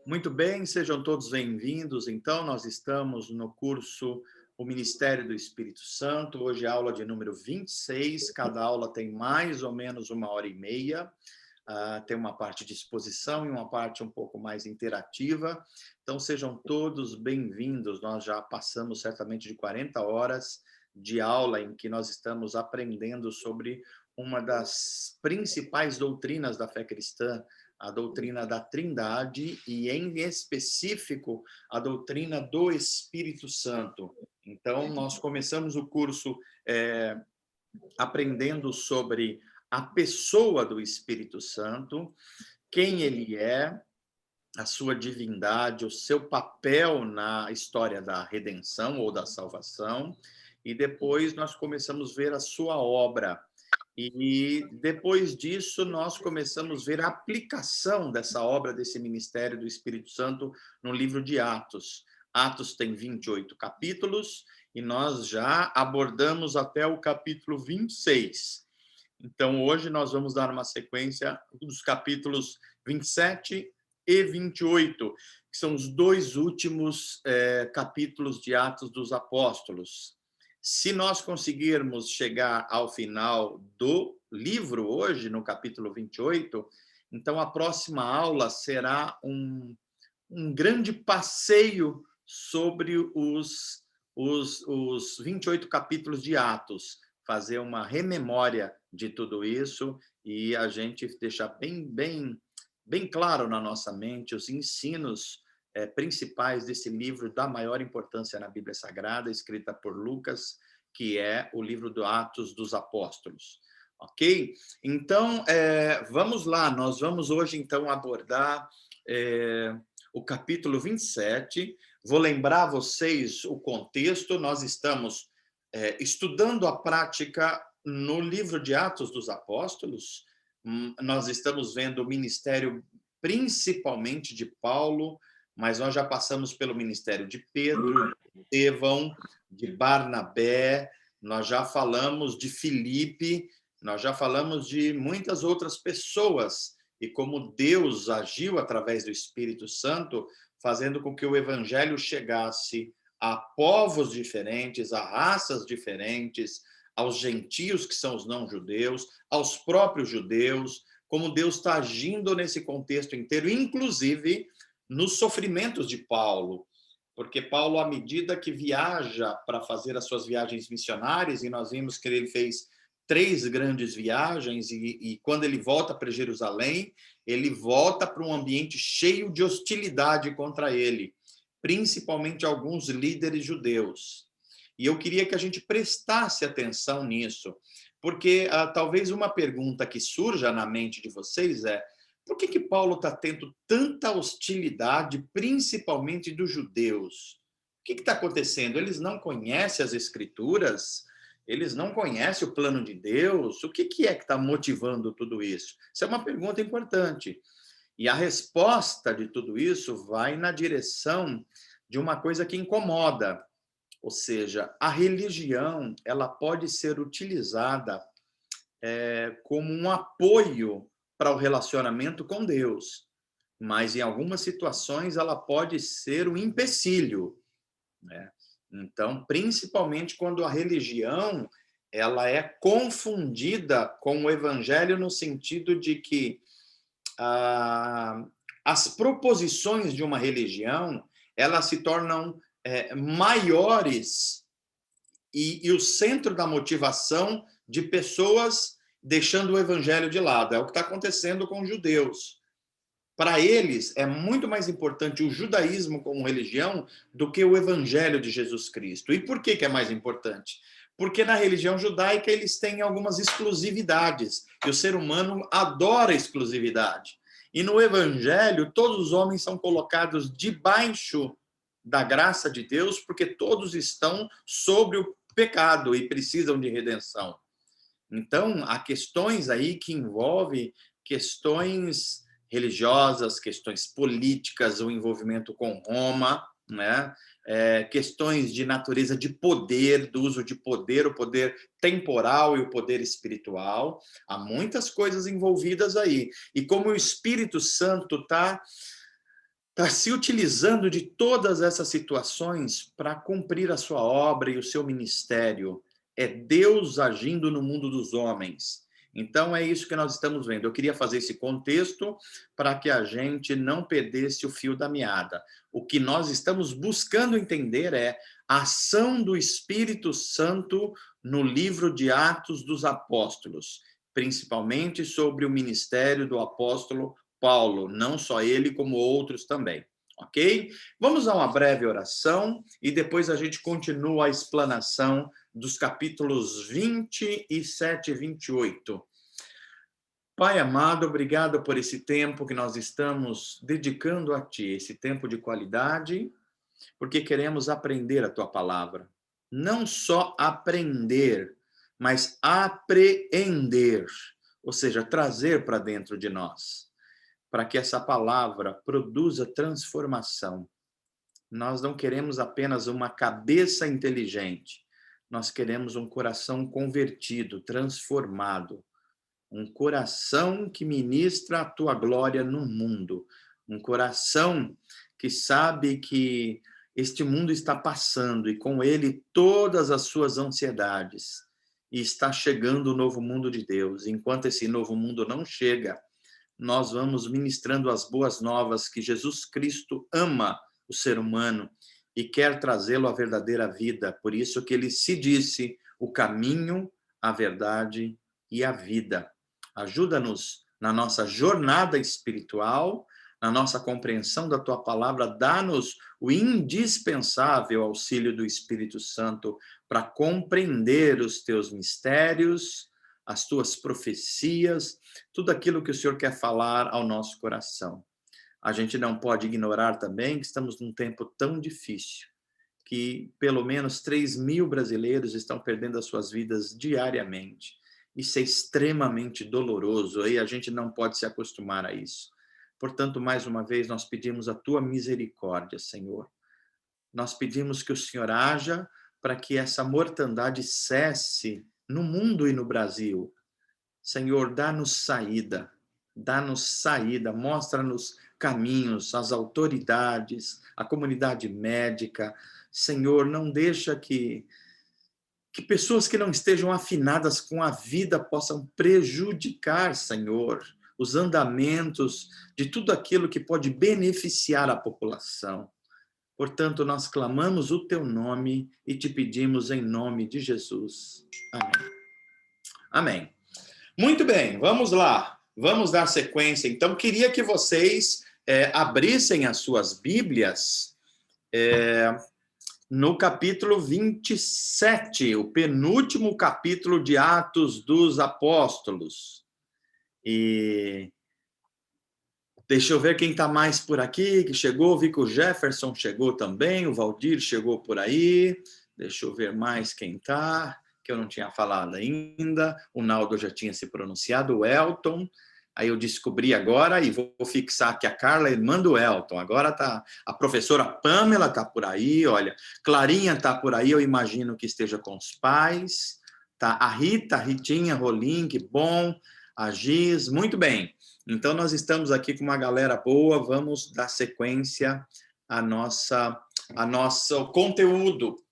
Muito bem, sejam todos bem-vindos. Então, nós estamos no curso O Ministério do Espírito Santo. Hoje é a aula de número 26. Cada aula tem mais ou menos 1h30. Tem uma parte de exposição e uma parte um pouco mais interativa. Então, sejam todos bem-vindos. Nós já passamos certamente de 40 horas de aula em que nós estamos aprendendo sobre uma das principais doutrinas da fé cristã, a doutrina da Trindade e, em específico, a doutrina do Espírito Santo. Então, nós começamos o curso aprendendo sobre a pessoa do Espírito Santo, quem ele é, a sua divindade, o seu papel na história da redenção ou da salvação, e depois nós começamos a ver a sua obra. E depois disso, nós começamos a ver a aplicação dessa obra, desse ministério do Espírito Santo, no livro de Atos. Atos tem 28 capítulos e nós já abordamos até o capítulo 26. Então, hoje nós vamos dar uma sequência dos capítulos 27 e 28, que são os dois últimos capítulos de Atos dos Apóstolos. Se nós conseguirmos chegar ao final do livro hoje, no capítulo 28, então a próxima aula será um grande passeio sobre os 28 capítulos de Atos, fazer uma rememória de tudo isso e a gente deixar bem claro na nossa mente os ensinos principais desse livro da maior importância na Bíblia Sagrada, escrita por Lucas, que é o livro do Atos dos Apóstolos. Ok? Então, vamos lá. Nós vamos hoje, então, abordar o capítulo 27. Vou lembrar vocês o contexto. Nós estamos estudando a prática no livro de Atos dos Apóstolos. Nós estamos vendo o ministério principalmente de Paulo, mas nós já passamos pelo ministério de Pedro, de Estevão, de Barnabé, nós já falamos de Filipe, nós já falamos de muitas outras pessoas e como Deus agiu através do Espírito Santo, fazendo com que o evangelho chegasse a povos diferentes, a raças diferentes, aos gentios, que são os não-judeus, aos próprios judeus, como Deus está agindo nesse contexto inteiro, inclusive nos sofrimentos de Paulo, porque Paulo, à medida que viaja para fazer as suas viagens missionárias, e nós vimos que ele fez 3 grandes viagens, e quando ele volta para Jerusalém, ele volta para um ambiente cheio de hostilidade contra ele, principalmente alguns líderes judeus. E eu queria que a gente prestasse atenção nisso, porque talvez uma pergunta que surja na mente de vocês é: por que Paulo está tendo tanta hostilidade, principalmente dos judeus? O que está acontecendo? Eles não conhecem as Escrituras? Eles não conhecem o plano de Deus? O que é que está motivando tudo isso? Isso é uma pergunta importante. E a resposta de tudo isso vai na direção de uma coisa que incomoda. Ou seja, a religião ela pode ser utilizada como um apoio para o relacionamento com Deus, mas em algumas situações ela pode ser um empecilho, né? Então, principalmente quando a religião ela é confundida com o evangelho no sentido de que as proposições de uma religião elas se tornam maiores e o centro da motivação de pessoas deixando o evangelho de lado. É o que está acontecendo com os judeus. Para eles, é muito mais importante o judaísmo como religião do que o evangelho de Jesus Cristo. E por que é mais importante? Porque na religião judaica eles têm algumas exclusividades, e o ser humano adora exclusividade. E no evangelho, todos os homens são colocados debaixo da graça de Deus, porque todos estão sobre o pecado e precisam de redenção. Então, há questões aí que envolvem questões religiosas, questões políticas, o envolvimento com Roma, né? Questões de natureza de poder, do uso de poder, o poder temporal e o poder espiritual. Há muitas coisas envolvidas aí. E como o Espírito Santo está está se utilizando de todas essas situações para cumprir a sua obra e o seu ministério. É Deus agindo no mundo dos homens. Então, é isso que nós estamos vendo. Eu queria fazer esse contexto para que a gente não perdesse o fio da meada. O que nós estamos buscando entender é a ação do Espírito Santo no livro de Atos dos Apóstolos, principalmente sobre o ministério do apóstolo Paulo, não só ele, como outros também, ok? Vamos a uma breve oração e depois a gente continua a explanação dos capítulos 27 e 28. Pai amado, obrigado por esse tempo que nós estamos dedicando a Ti, esse tempo de qualidade, porque queremos aprender a Tua palavra. Não só aprender, mas apreender, ou seja, trazer para dentro de nós, para que essa palavra produza transformação. Nós não queremos apenas uma cabeça inteligente, nós queremos um coração convertido, transformado, um coração que ministra a tua glória no mundo, um coração que sabe que este mundo está passando e com ele todas as suas ansiedades, e está chegando o novo mundo de Deus. Enquanto esse novo mundo não chega, nós vamos ministrando as boas novas que Jesus Cristo ama o ser humano e quer trazê-lo à verdadeira vida. Por isso que ele se disse o caminho, a verdade e a vida. Ajuda-nos na nossa jornada espiritual, na nossa compreensão da tua palavra, dá-nos o indispensável auxílio do Espírito Santo para compreender os teus mistérios, as tuas profecias, tudo aquilo que o Senhor quer falar ao nosso coração. A gente não pode ignorar também que estamos num tempo tão difícil, que pelo menos 3.000 brasileiros estão perdendo as suas vidas diariamente. Isso é extremamente doloroso e a gente não pode se acostumar a isso. Portanto, mais uma vez, nós pedimos a tua misericórdia, Senhor. Nós pedimos que o Senhor haja para que essa mortandade cesse no mundo e no Brasil. Senhor, dá-nos saída, mostra-nos caminhos, as autoridades, a comunidade médica. Senhor, não deixa que pessoas que não estejam afinadas com a vida possam prejudicar, Senhor, os andamentos de tudo aquilo que pode beneficiar a população. Portanto, nós clamamos o teu nome e te pedimos em nome de Jesus. Amém. Amém. Muito bem, vamos lá. Vamos dar sequência. Então, queria que vocês abrissem as suas Bíblias no capítulo 27, o penúltimo capítulo de Atos dos Apóstolos. E deixa eu ver quem está mais por aqui, que chegou. Vi que o Jefferson chegou também, o Valdir chegou por aí. Deixa eu ver mais quem está, que eu não tinha falado ainda. O Naldo já tinha se pronunciado, o Elton. Aí eu descobri agora, e vou fixar que a Carla é irmã do Elton. Agora tá, a professora Pamela está por aí, olha. Clarinha está por aí, eu imagino que esteja com os pais. Tá a Rita, a Ritinha, Rolim, que bom. A Giz, muito bem. Então, nós estamos aqui com uma galera boa, vamos dar sequência ao nosso conteúdo.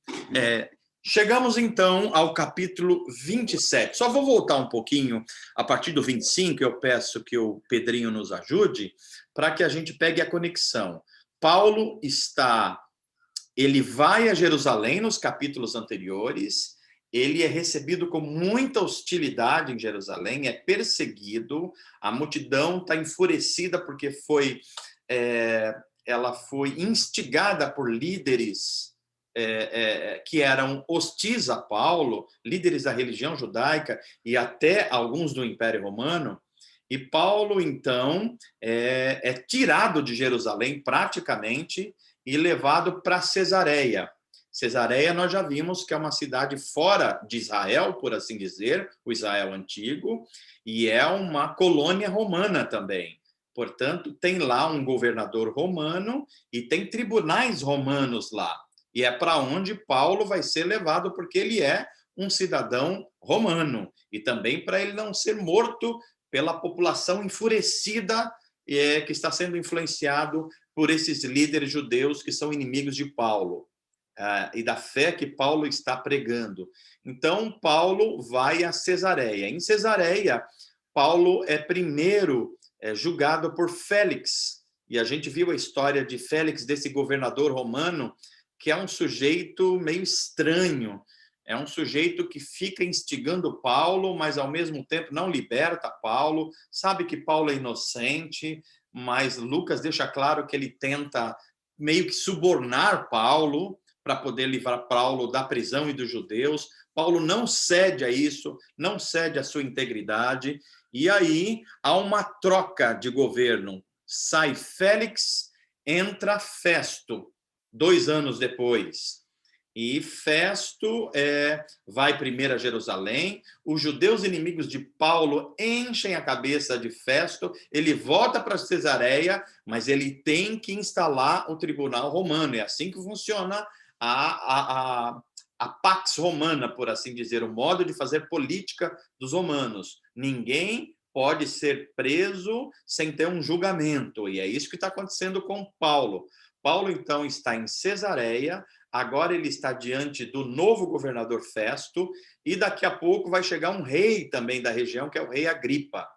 Chegamos, então, ao capítulo 27. Só vou voltar um pouquinho, a partir do 25, eu peço que o Pedrinho nos ajude, para que a gente pegue a conexão. Paulo ele vai a Jerusalém nos capítulos anteriores, ele é recebido com muita hostilidade em Jerusalém, é perseguido, a multidão está enfurecida porque ela foi instigada por líderes que eram hostis a Paulo, líderes da religião judaica e até alguns do Império Romano, e Paulo, então, é tirado de Jerusalém praticamente e levado para Cesareia. Cesareia, nós já vimos que é uma cidade fora de Israel, por assim dizer, o Israel antigo, e é uma colônia romana também. Portanto, tem lá um governador romano e tem tribunais romanos lá. E é para onde Paulo vai ser levado, porque ele é um cidadão romano. E também para ele não ser morto pela população enfurecida que está sendo influenciado por esses líderes judeus que são inimigos de Paulo, e da fé que Paulo está pregando. Então, Paulo vai a Cesareia. Em Cesareia, Paulo é primeiro julgado por Félix, e a gente viu a história de Félix, desse governador romano, que é um sujeito meio estranho, é um sujeito que fica instigando Paulo, mas ao mesmo tempo não liberta Paulo, sabe que Paulo é inocente, mas Lucas deixa claro que ele tenta meio que subornar Paulo para poder livrar Paulo da prisão e dos judeus. Paulo não cede a isso, não cede à sua integridade, e aí há uma troca de governo. Sai Félix, entra Festo, 2 anos depois. E Festo vai primeiro a Jerusalém, os judeus inimigos de Paulo enchem a cabeça de Festo, ele volta para Cesareia, mas ele tem que instalar o tribunal romano, é assim que funciona a Pax Romana, por assim dizer, o modo de fazer política dos romanos. Ninguém pode ser preso sem ter um julgamento, e é isso que está acontecendo com Paulo. Paulo, então, está em Cesareia, agora ele está diante do novo governador Festo, e daqui a pouco vai chegar um rei também da região, que é o rei Agripa.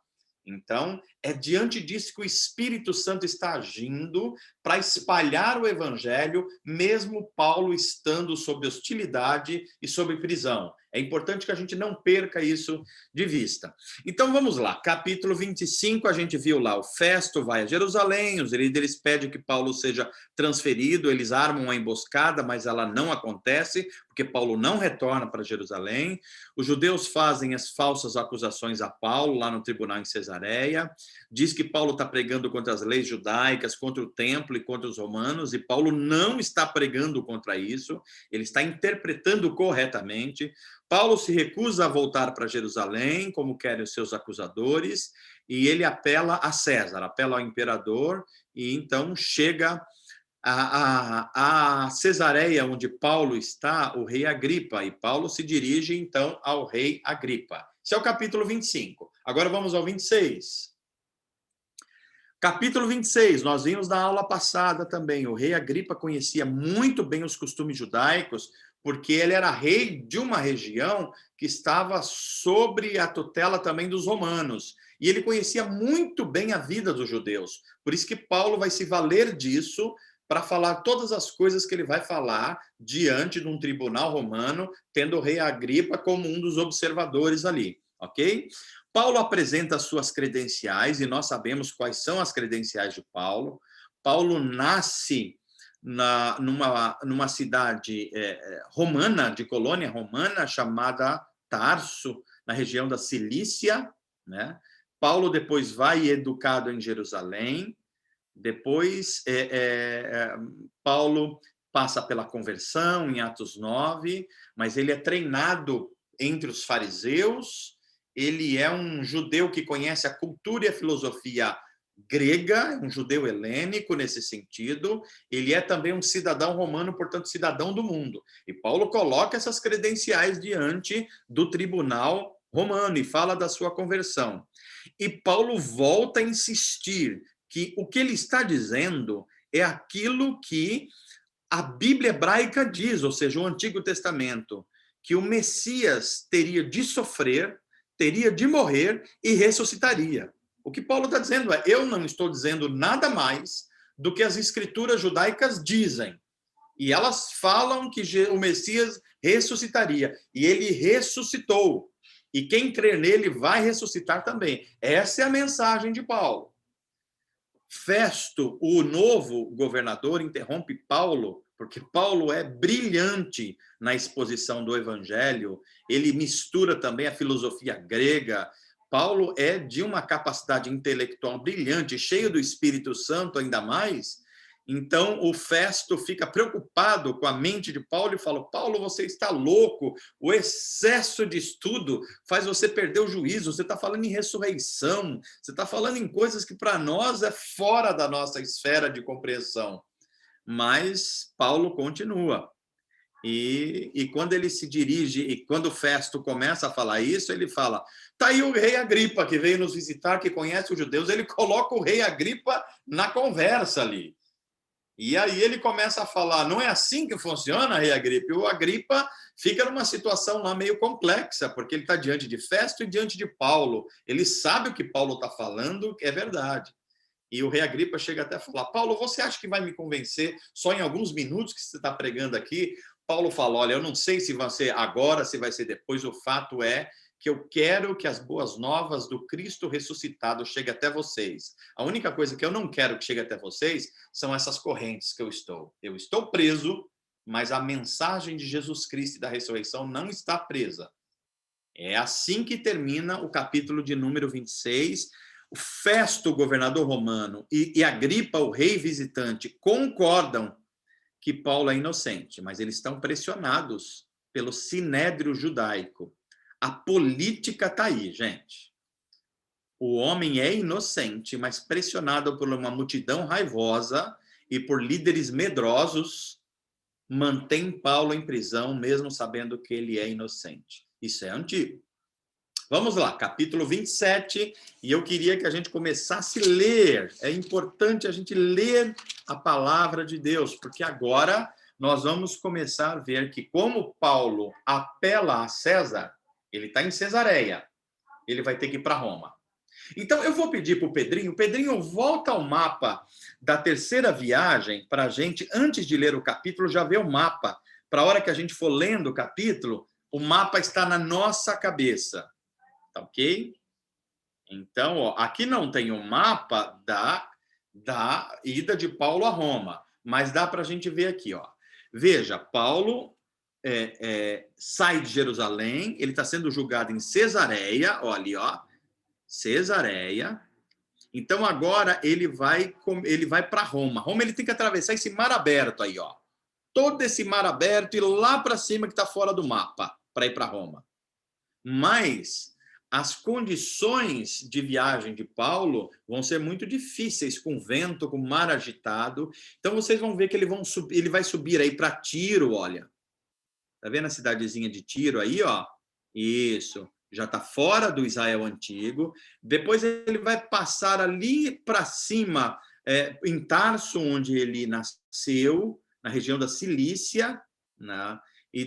Então, é diante disso que o Espírito Santo está agindo para espalhar o evangelho, mesmo Paulo estando sob hostilidade e sob prisão. É importante que a gente não perca isso de vista. Então, vamos lá. Capítulo 25, a gente viu lá, o Festo vai a Jerusalém, os líderes pedem que Paulo seja transferido, eles armam uma emboscada, mas ela não acontece, porque Paulo não retorna para Jerusalém. Os judeus fazem as falsas acusações a Paulo, lá no tribunal em Cesareia. Diz que Paulo está pregando contra as leis judaicas, contra o templo e contra os romanos, e Paulo não está pregando contra isso, ele está interpretando corretamente. Paulo se recusa a voltar para Jerusalém, como querem os seus acusadores, e ele apela a César, apela ao imperador, e então chega a Cesareia, onde Paulo está, o rei Agripa, e Paulo se dirige então ao rei Agripa. Esse é o capítulo 25. Agora vamos ao 26. Capítulo 26, nós vimos na aula passada também, o rei Agripa conhecia muito bem os costumes judaicos, porque ele era rei de uma região que estava sobre a tutela também dos romanos, e ele conhecia muito bem a vida dos judeus. Por isso que Paulo vai se valer disso para falar todas as coisas que ele vai falar diante de um tribunal romano, tendo o rei Agripa como um dos observadores ali, ok? Paulo apresenta as suas credenciais, e nós sabemos quais são as credenciais de Paulo. Paulo nasce numa cidade romana, de colônia romana, chamada Tarso, na região da Cilícia, né? Paulo depois vai educado em Jerusalém, depois Paulo passa pela conversão em Atos 9, mas ele é treinado entre os fariseus, ele é um judeu que conhece a cultura e a filosofia grega, um judeu helênico nesse sentido, ele é também um cidadão romano, portanto, cidadão do mundo. E Paulo coloca essas credenciais diante do tribunal romano e fala da sua conversão. E Paulo volta a insistir que o que ele está dizendo é aquilo que a Bíblia hebraica diz, ou seja, o Antigo Testamento, que o Messias teria de sofrer, teria de morrer e ressuscitaria. O que Paulo está dizendo é, eu não estou dizendo nada mais do que as escrituras judaicas dizem. E elas falam que o Messias ressuscitaria. E ele ressuscitou. E quem crer nele vai ressuscitar também. Essa é a mensagem de Paulo. Festo, o novo governador, interrompe Paulo, porque Paulo é brilhante na exposição do evangelho, ele mistura também a filosofia grega. Paulo é de uma capacidade intelectual brilhante, cheio do Espírito Santo ainda mais. Então, o Festo fica preocupado com a mente de Paulo e fala, Paulo, você está louco, o excesso de estudo faz você perder o juízo, você está falando em ressurreição, você está falando em coisas que para nós é fora da nossa esfera de compreensão. Mas Paulo continua. E quando ele se dirige, e quando Festo começa a falar isso, ele fala, tá aí o rei Agripa, que veio nos visitar, que conhece os judeus, ele coloca o rei Agripa na conversa ali. E aí ele começa a falar, não é assim que funciona, rei Agripa? E o Agripa fica numa situação lá meio complexa, porque ele está diante de Festo e diante de Paulo. Ele sabe o que Paulo está falando, é verdade. E o rei Agripa chega até a falar, Paulo, você acha que vai me convencer só em alguns minutos que você está pregando aqui? Paulo fala, olha, eu não sei se vai ser agora, se vai ser depois, o fato é que eu quero que as boas novas do Cristo ressuscitado cheguem até vocês. A única coisa que eu não quero que chegue até vocês são essas correntes que eu estou. Eu estou preso, mas a mensagem de Jesus Cristo e da ressurreição não está presa. É assim que termina o capítulo de número 26. O Festo, o governador romano, e Agripa, o rei visitante, concordam que Paulo é inocente, mas eles estão pressionados pelo sinédrio judaico. A política está aí, gente. O homem é inocente, mas pressionado por uma multidão raivosa e por líderes medrosos, mantém Paulo em prisão, mesmo sabendo que ele é inocente. Isso é antigo. Vamos lá, capítulo 27, e eu queria que a gente começasse a ler. É importante a gente ler a palavra de Deus, porque agora nós vamos começar a ver que como Paulo apela a César, ele está em Cesareia, ele vai ter que ir para Roma. Então, eu vou pedir para o Pedrinho, volta ao mapa da terceira viagem para a gente, antes de ler o capítulo, já ver o mapa. Para a hora que a gente for lendo o capítulo, o mapa está na nossa cabeça. Tá ok? Então, ó, aqui não tem o mapa da ida de Paulo a Roma, mas dá para a gente ver aqui, ó. Veja, Paulo sai de Jerusalém, ele está sendo julgado em Cesareia, ó, ali, ó, Cesareia. Então agora ele vai para Roma. Roma ele tem que atravessar esse mar aberto aí, ó. Todo esse mar aberto e lá para cima que está fora do mapa para ir para Roma. Mas as condições de viagem de Paulo vão ser muito difíceis, com vento, com mar agitado. Então vocês vão ver que ele vai subir aí para Tiro, olha. Tá vendo a cidadezinha de Tiro aí, ó? Isso, já está fora do Israel antigo. Depois ele vai passar ali para cima, em Tarso, onde ele nasceu, na região da Cilícia, né? E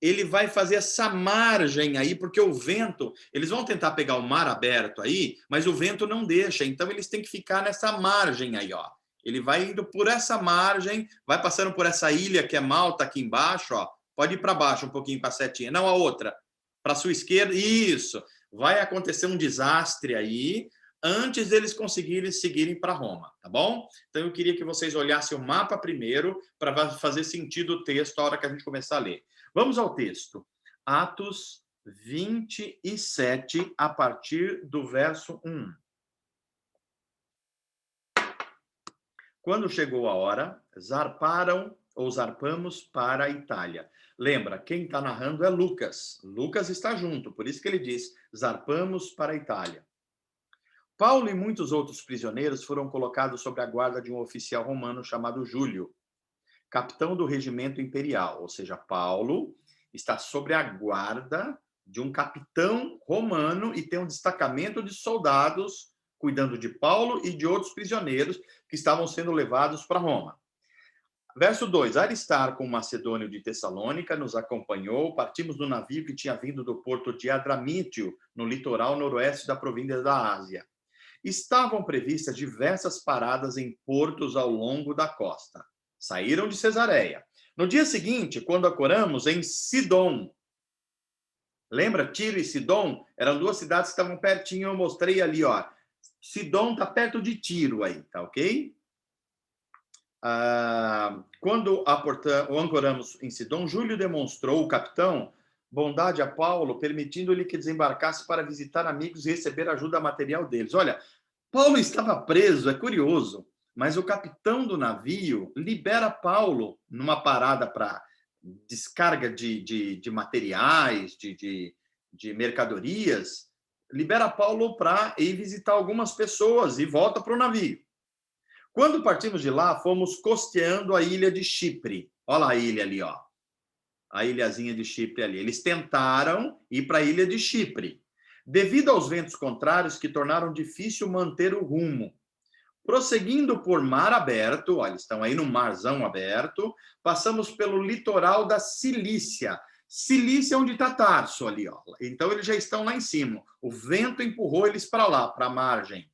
ele vai fazer essa margem aí, porque o vento, eles vão tentar pegar o mar aberto aí, mas o vento não deixa, então eles têm que ficar nessa margem aí, ó. Ele vai indo por essa margem, vai passando por essa ilha que é Malta aqui embaixo, ó. Pode ir para baixo um pouquinho com a setinha, não a outra, para a sua esquerda, isso. Vai acontecer um desastre aí, antes deles conseguirem seguirem para Roma, tá bom? Então eu queria que vocês olhassem o mapa primeiro, para fazer sentido o texto a hora que a gente começar a ler. Vamos ao texto. Atos 27, a partir do verso 1. Quando chegou a hora, zarpamos para a Itália. Lembra, quem está narrando é Lucas. Lucas está junto, por isso que ele diz, zarpamos para a Itália. Paulo e muitos outros prisioneiros foram colocados sob a guarda de um oficial romano chamado Júlio, capitão do regimento imperial. Ou seja, Paulo está sob a guarda de um capitão romano e tem um destacamento de soldados cuidando de Paulo e de outros prisioneiros que estavam sendo levados para Roma. Verso 2. Aristarco, um macedônio de Tessalônica, nos acompanhou. Partimos do navio que tinha vindo do porto de Adramítio, no litoral noroeste da província da Ásia. Estavam previstas diversas paradas em portos ao longo da costa. Saíram de Cesareia. No dia seguinte, quando ancoramos em Sidom. Lembra? Tiro e Sidom eram duas cidades que estavam pertinho, eu mostrei ali, ó. Sidom está perto de Tiro aí, tá ok? Quando ancoramos em Sidom, Júlio demonstrou, o capitão, bondade a Paulo, permitindo-lhe que desembarcasse para visitar amigos e receber ajuda material deles. Olha, Paulo estava preso, é curioso, mas o capitão do navio libera Paulo numa parada para descarga de materiais, de mercadorias, libera Paulo para ir visitar algumas pessoas e volta para o navio. Quando partimos de lá, fomos costeando a ilha de Chipre. Olha lá a ilha ali, ó. A ilhazinha de Chipre ali. Eles tentaram ir para a ilha de Chipre, devido aos ventos contrários que tornaram difícil manter o rumo. Prosseguindo por mar aberto, olha, estão aí no marzão aberto, passamos pelo litoral da Cilícia. Cilícia é onde está Tarso ali, ó. Então eles já estão lá em cima. O vento empurrou eles para lá, para a margem,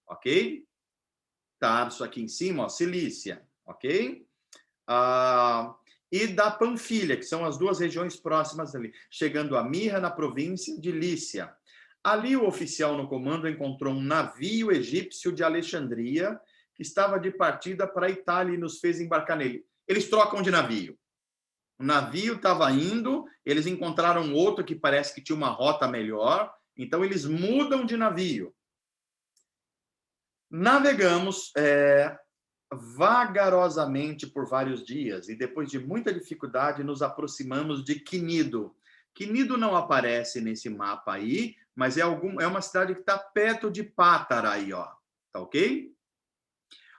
ok? Tarso aqui em cima, ó, Cilícia, ok? E da Panfilha, que são as duas regiões próximas ali, chegando a Mirra, na província de Lícia. Ali o oficial no comando encontrou um navio egípcio de Alexandria, que estava de partida para a Itália e nos fez embarcar nele. Eles trocam de navio. O navio estava indo, eles encontraram outro que parece que tinha uma rota melhor, então eles mudam de navio. Navegamos vagarosamente por vários dias e depois de muita dificuldade nos aproximamos de Quinido. Quinido não aparece nesse mapa aí, mas é uma cidade que está perto de Pátara aí, ó. Tá ok?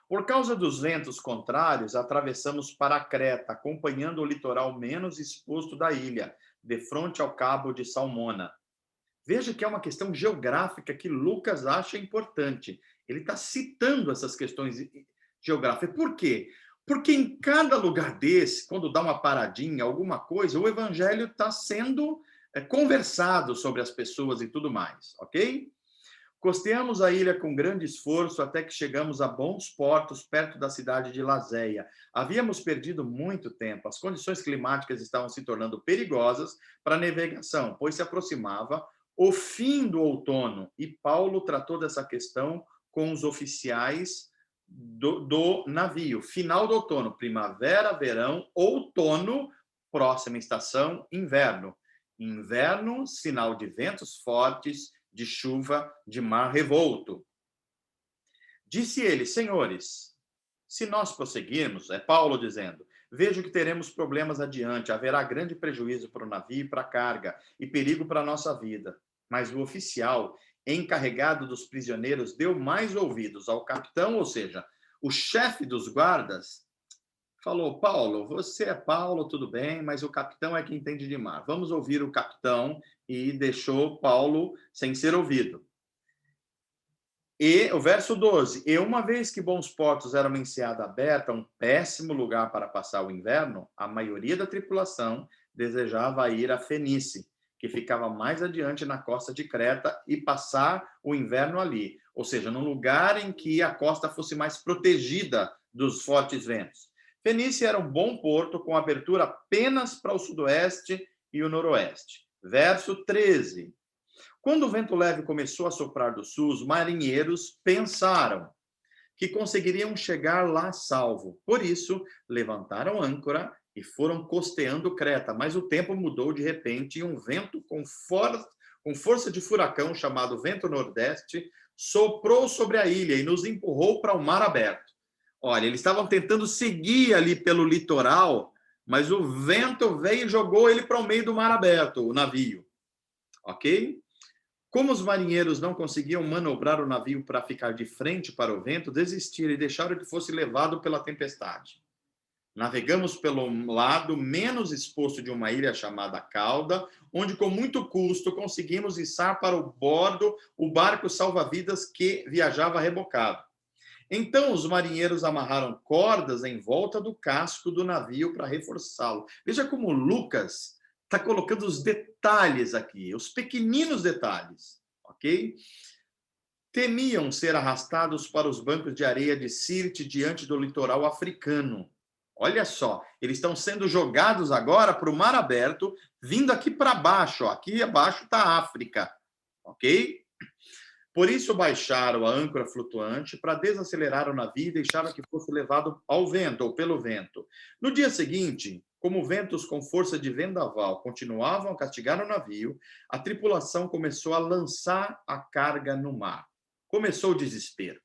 Por causa dos ventos contrários, atravessamos para Creta, acompanhando o litoral menos exposto da ilha, de frente ao cabo de Salmona. Veja que é uma questão geográfica que Lucas acha importante. Ele está citando essas questões geográficas. Por quê? Porque em cada lugar desse, quando dá uma paradinha, alguma coisa, o evangelho está sendo conversado sobre as pessoas e tudo mais, ok? Costeamos a ilha com grande esforço até que chegamos a bons portos perto da cidade de Lazéia. Havíamos perdido muito tempo. As condições climáticas estavam se tornando perigosas para a navegação, pois se aproximava o fim do outono e Paulo tratou dessa questão com os oficiais do navio. Final do outono, primavera, verão, outono, próxima estação, inverno. Inverno, sinal de ventos fortes, de chuva, de mar revolto. Disse ele, senhores, se nós prosseguirmos, é Paulo dizendo, vejo que teremos problemas adiante, haverá grande prejuízo para o navio e para a carga, e perigo para a nossa vida. Mas o oficial, encarregado dos prisioneiros, deu mais ouvidos ao capitão, ou seja, o chefe dos guardas, falou, Paulo, você é Paulo, tudo bem, mas o capitão é quem entende de mar. Vamos ouvir o capitão, e deixou Paulo sem ser ouvido. E o verso 12, e uma vez que bons portos eram uma enseada aberta, um péssimo lugar para passar o inverno, a maioria da tripulação desejava ir a Fenice, que ficava mais adiante na costa de Creta, e passar o inverno ali, ou seja, num lugar em que a costa fosse mais protegida dos fortes ventos. Fenice era um bom porto com abertura apenas para o sudoeste e o noroeste. Verso 13. Quando o vento leve começou a soprar do sul, os marinheiros pensaram que conseguiriam chegar lá salvo. Por isso, levantaram âncora e foram costeando Creta. Mas o tempo mudou de repente e um vento com força de furacão, chamado vento nordeste, soprou sobre a ilha e nos empurrou para o mar aberto. Olha, eles estavam tentando seguir ali pelo litoral, mas o vento veio e jogou ele para o meio do mar aberto, o navio. Ok? Como os marinheiros não conseguiam manobrar o navio para ficar de frente para o vento, desistiram e deixaram que fosse levado pela tempestade. Navegamos pelo lado menos exposto de uma ilha chamada Cauda, onde com muito custo conseguimos içar para o bordo o barco salva-vidas que viajava rebocado. Então os marinheiros amarraram cordas em volta do casco do navio para reforçá-lo. Veja como Lucas está colocando os detalhes aqui, os pequeninos detalhes, ok? Temiam ser arrastados para os bancos de areia de Sirte diante do litoral africano. Olha só, eles estão sendo jogados agora para o mar aberto, vindo aqui para baixo, ó. Aqui abaixo está a África, ok? Por isso baixaram a âncora flutuante para desacelerar o navio e deixaram que fosse levado ao vento, ou pelo vento. No dia seguinte, como ventos com força de vendaval continuavam a castigar o navio, a tripulação começou a lançar a carga no mar. Começou o desespero.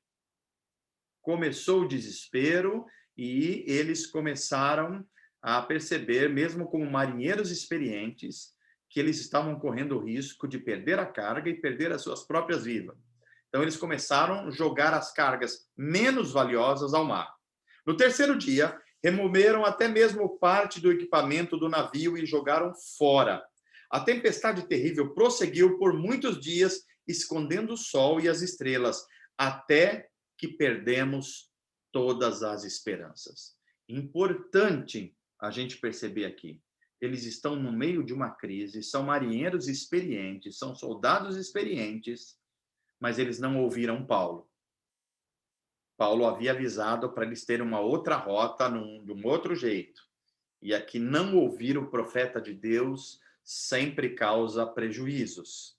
Começou o desespero e eles começaram a perceber, mesmo como marinheiros experientes, que eles estavam correndo o risco de perder a carga e perder as suas próprias vidas. Então, eles começaram a jogar as cargas menos valiosas ao mar. No terceiro dia, Removeram até mesmo parte do equipamento do navio e jogaram fora. A tempestade terrível prosseguiu por muitos dias, escondendo o sol e as estrelas, até que perdemos todas as esperanças. Importante a gente perceber aqui. Eles estão no meio de uma crise, são marinheiros experientes, são soldados experientes, mas eles não ouviram Paulo. Paulo havia avisado para eles terem uma outra rota, de um outro jeito. E aqui não ouvir o profeta de Deus sempre causa prejuízos.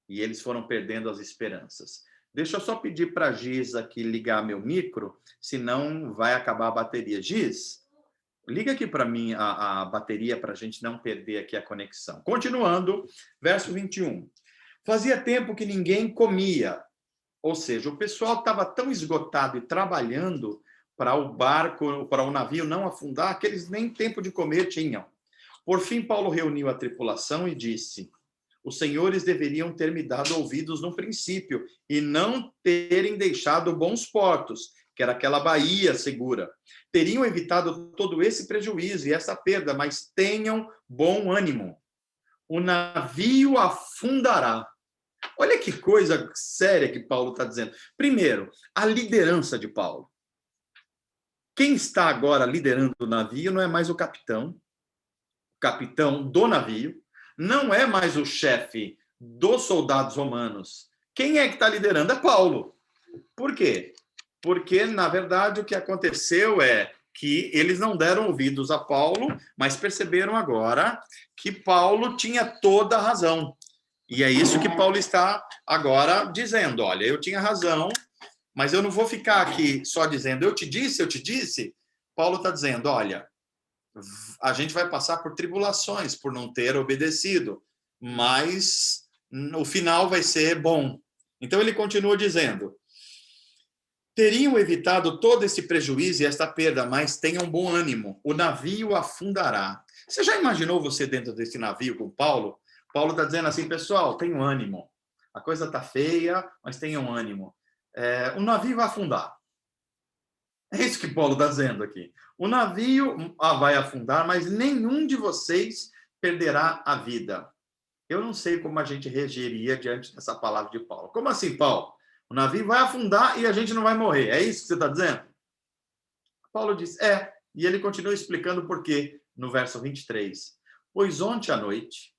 E eles foram perdendo as esperanças. Deixa eu só pedir para a Giz aqui ligar meu micro, senão vai acabar a bateria. Giz, liga aqui para mim a bateria para a gente não perder aqui a conexão. Continuando, verso 21. Fazia tempo que ninguém comia. Ou seja, o pessoal estava tão esgotado e trabalhando para o barco, para o navio não afundar, que eles nem tempo de comer tinham. Por fim, Paulo reuniu a tripulação e disse: os senhores deveriam ter me dado ouvidos no princípio e não terem deixado bons portos, que era aquela baía segura. Teriam evitado todo esse prejuízo e essa perda, mas tenham bom ânimo. O navio afundará. Olha que coisa séria que Paulo está dizendo. Primeiro, a liderança de Paulo. Quem está agora liderando o navio não é mais o capitão do navio, não é mais o chefe dos soldados romanos. Quem é que está liderando? É Paulo. Por quê? Porque, na verdade, o que aconteceu é que eles não deram ouvidos a Paulo, mas perceberam agora que Paulo tinha toda a razão. E é isso que Paulo está agora dizendo. Olha, eu tinha razão, mas eu não vou ficar aqui só dizendo eu te disse, eu te disse. Paulo está dizendo, olha, a gente vai passar por tribulações por não ter obedecido, mas o final vai ser bom. Então ele continua dizendo, teriam evitado todo esse prejuízo e esta perda, mas tenham bom ânimo, o navio afundará. Você já imaginou você dentro desse navio com Paulo? Paulo está dizendo assim, pessoal, tenham ânimo. A coisa está feia, mas tenham ânimo. O navio vai afundar. É isso que Paulo está dizendo aqui. O navio vai afundar, mas nenhum de vocês perderá a vida. Eu não sei como a gente reagiria diante dessa palavra de Paulo. Como assim, Paulo? O navio vai afundar e a gente não vai morrer. É isso que você está dizendo? Paulo diz, E ele continua explicando por quê, no verso 23. Pois ontem à noite,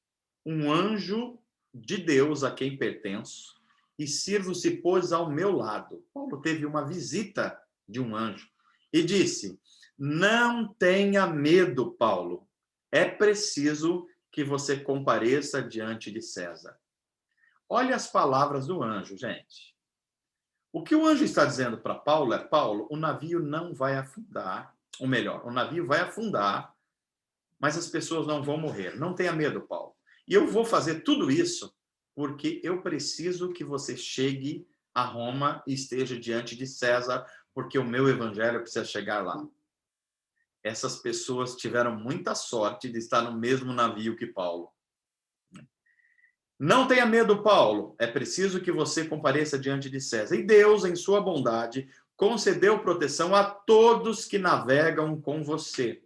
um anjo de Deus a quem pertenço e sirvo se pôs ao meu lado. Paulo teve uma visita de um anjo e disse, não tenha medo, Paulo. É preciso que você compareça diante de César. Olha as palavras do anjo, gente. O que o anjo está dizendo para Paulo é, Paulo, o navio não vai afundar, ou melhor, o navio vai afundar, mas as pessoas não vão morrer. Não tenha medo, Paulo. E eu vou fazer tudo isso porque eu preciso que você chegue a Roma e esteja diante de César, porque o meu evangelho precisa chegar lá. Essas pessoas tiveram muita sorte de estar no mesmo navio que Paulo. Não tenha medo, Paulo. É preciso que você compareça diante de César. E Deus, em sua bondade, concedeu proteção a todos que navegam com você.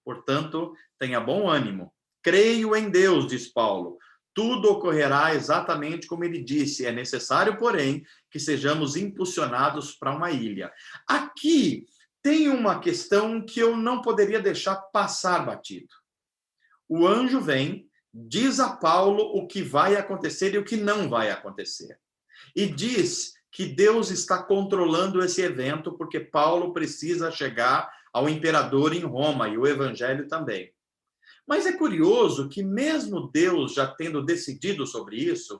Portanto, tenha bom ânimo. Creio em Deus, diz Paulo. Tudo ocorrerá exatamente como ele disse. É necessário, porém, que sejamos impulsionados para uma ilha. Aqui tem uma questão que eu não poderia deixar passar batido. O anjo vem, diz a Paulo o que vai acontecer e o que não vai acontecer. E diz que Deus está controlando esse evento porque Paulo precisa chegar ao imperador em Roma e o evangelho também. Mas é curioso que mesmo Deus já tendo decidido sobre isso,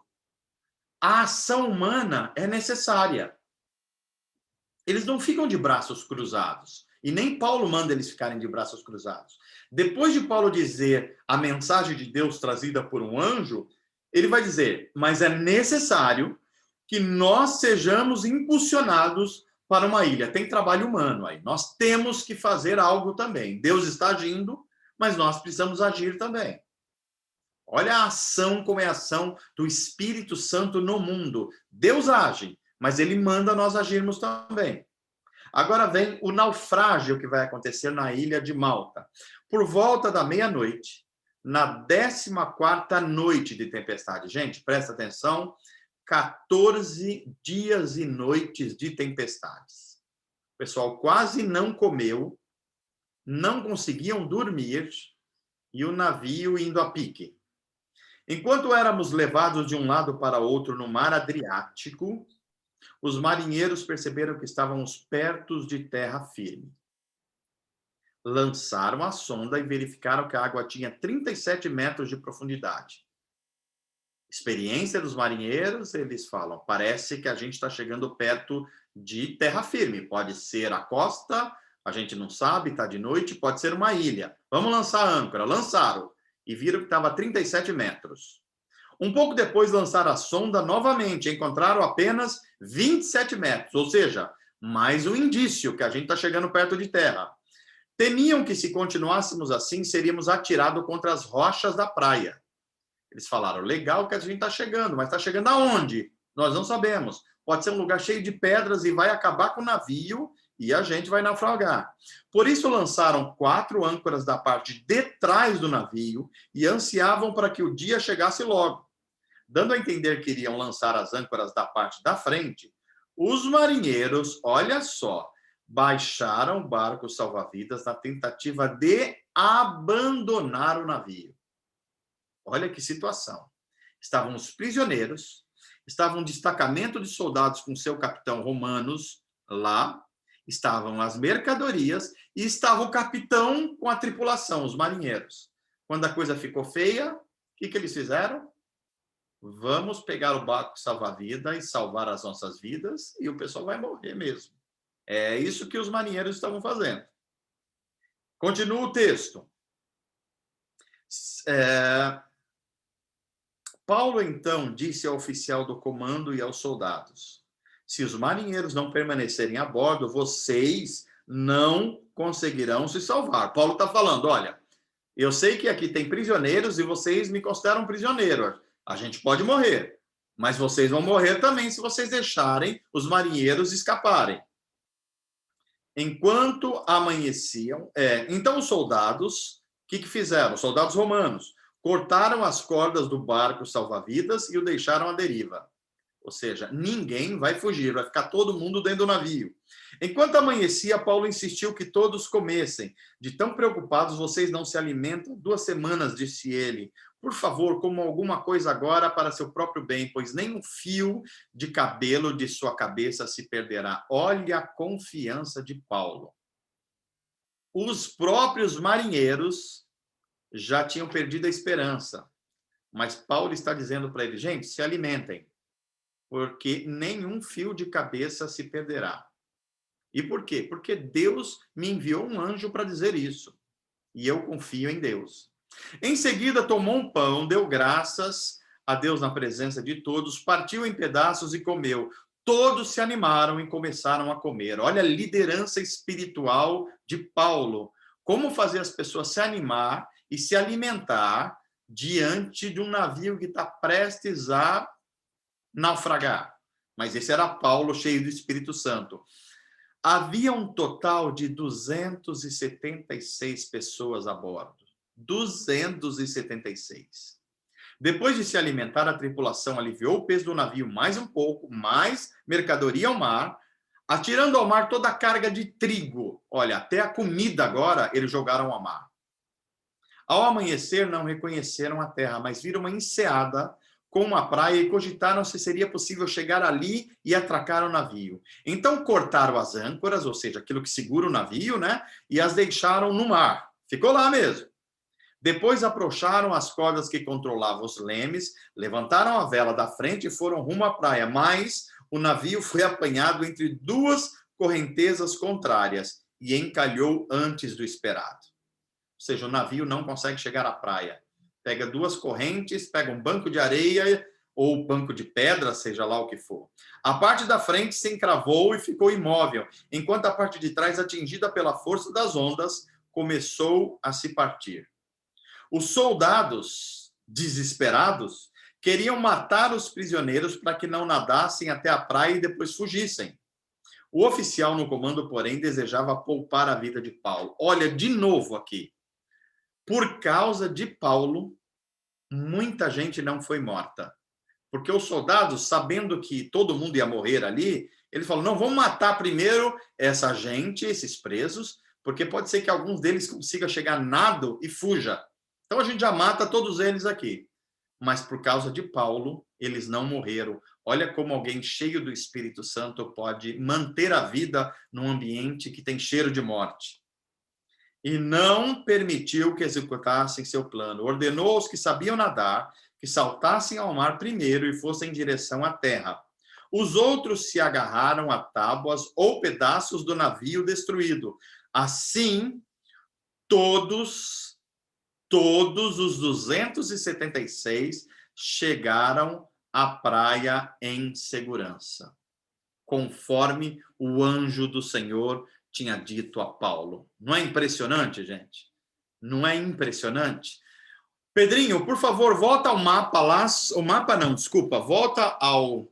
a ação humana é necessária. Eles não ficam de braços cruzados. E nem Paulo manda eles ficarem de braços cruzados. Depois de Paulo dizer a mensagem de Deus trazida por um anjo, ele vai dizer, mas é necessário que nós sejamos impulsionados para uma ilha. Tem trabalho humano aí. Nós temos que fazer algo também. Deus está agindo, mas nós precisamos agir também. Olha a ação como é a ação do Espírito Santo no mundo. Deus age, mas ele manda nós agirmos também. Agora vem o naufrágio que vai acontecer na ilha de Malta. Por volta da meia-noite, na 14ª noite de tempestade. Gente, presta atenção, 14 dias e noites de tempestades. O pessoal quase não comeu, não conseguiam dormir, e o navio indo a pique. Enquanto éramos levados de um lado para outro no mar Adriático, os marinheiros perceberam que estávamos perto de terra firme. Lançaram a sonda e verificaram que a água tinha 37 metros de profundidade. Experiência dos marinheiros, eles falam, parece que a gente está chegando perto de terra firme. Pode ser a costa, a gente não sabe, está de noite, pode ser uma ilha. Vamos lançar a âncora. Lançaram e viram que estava a 37 metros. Um pouco depois lançaram a sonda novamente, encontraram apenas 27 metros, ou seja, mais um indício que a gente está chegando perto de terra. Temiam que, se continuássemos assim, seríamos atirados contra as rochas da praia. Eles falaram, legal que a gente está chegando, mas está chegando aonde? Nós não sabemos. Pode ser um lugar cheio de pedras e vai acabar com o navio e a gente vai naufragar. Por isso lançaram 4 âncoras da parte de trás do navio e ansiavam para que o dia chegasse logo. Dando a entender que iriam lançar as âncoras da parte da frente, os marinheiros, olha só, baixaram o barco salva-vidas na tentativa de abandonar o navio. Olha que situação. Estavam os prisioneiros, estava um destacamento de soldados com seu capitão romanos lá, estavam as mercadorias e estava o capitão com a tripulação, os marinheiros. Quando a coisa ficou feia, o que eles fizeram? Vamos pegar o barco salva-vida e salvar as nossas vidas e o pessoal vai morrer mesmo. É isso que os marinheiros estavam fazendo. Continua o texto. Paulo, então, disse ao oficial do comando e aos soldados, se os marinheiros não permanecerem a bordo, vocês não conseguirão se salvar. Paulo está falando, olha, eu sei que aqui tem prisioneiros e vocês me consideram prisioneiro. A gente pode morrer, mas vocês vão morrer também se vocês deixarem os marinheiros escaparem. Enquanto amanheciam, então os soldados, o que fizeram? Os soldados romanos cortaram as cordas do barco salva-vidas e o deixaram à deriva. Ou seja, ninguém vai fugir, vai ficar todo mundo dentro do navio. Enquanto amanhecia, Paulo insistiu que todos comessem. De tão preocupados, vocês não se alimentam? 2 semanas, disse ele. Por favor, comam alguma coisa agora para seu próprio bem, pois nem um fio de cabelo de sua cabeça se perderá. Olha a confiança de Paulo. Os próprios marinheiros já tinham perdido a esperança. Mas Paulo está dizendo para eles, gente, se alimentem, porque nenhum fio de cabeça se perderá. E por quê? Porque Deus me enviou um anjo para dizer isso. E eu confio em Deus. Em seguida, tomou um pão, deu graças a Deus na presença de todos, partiu em pedaços e comeu. Todos se animaram e começaram a comer. Olha a liderança espiritual de Paulo. Como fazer as pessoas se animar e se alimentar diante de um navio que está prestes a naufragar. Mas esse era Paulo, cheio do Espírito Santo. Havia um total de 276 pessoas a bordo. 276. Depois de se alimentar, a tripulação aliviou o peso do navio mais um pouco, mais mercadoria ao mar, atirando ao mar toda a carga de trigo. Olha, até a comida agora eles jogaram ao mar. Ao amanhecer, não reconheceram a terra, mas viram uma enseada com uma praia e cogitaram se seria possível chegar ali e atracar o navio. Então cortaram as âncoras, ou seja, aquilo que segura o navio, né? E as deixaram no mar. Ficou lá mesmo. Depois afrouxaram as cordas que controlavam os lemes, levantaram a vela da frente e foram rumo à praia. Mas o navio foi apanhado entre 2 correntezas contrárias e encalhou antes do esperado. Ou seja, o navio não consegue chegar à praia. Pega 2 correntes, pega um banco de areia ou banco de pedra, seja lá o que for. A parte da frente se encravou e ficou imóvel, enquanto a parte de trás, atingida pela força das ondas, começou a se partir. Os soldados, desesperados, queriam matar os prisioneiros para que não nadassem até a praia e depois fugissem. O oficial no comando, porém, desejava poupar a vida de Paulo. Olha, de novo aqui. Por causa de Paulo, muita gente não foi morta. Porque os soldados, sabendo que todo mundo ia morrer ali, ele falou, não, vamos matar primeiro essa gente, esses presos, porque pode ser que alguns deles consiga chegar nado e fuja. Então a gente já mata todos eles aqui. Mas por causa de Paulo, eles não morreram. Olha como alguém cheio do Espírito Santo pode manter a vida num ambiente que tem cheiro de morte. E não permitiu que executassem seu plano. Ordenou aos que sabiam nadar que saltassem ao mar primeiro e fossem em direção à terra. Os outros se agarraram a tábuas ou pedaços do navio destruído. Assim, todos os 276 chegaram à praia em segurança, conforme o anjo do Senhor tinha dito a Paulo. Não é impressionante, gente? Não é impressionante? Pedrinho, por favor, volta ao mapa lá. O mapa não, desculpa. Volta ao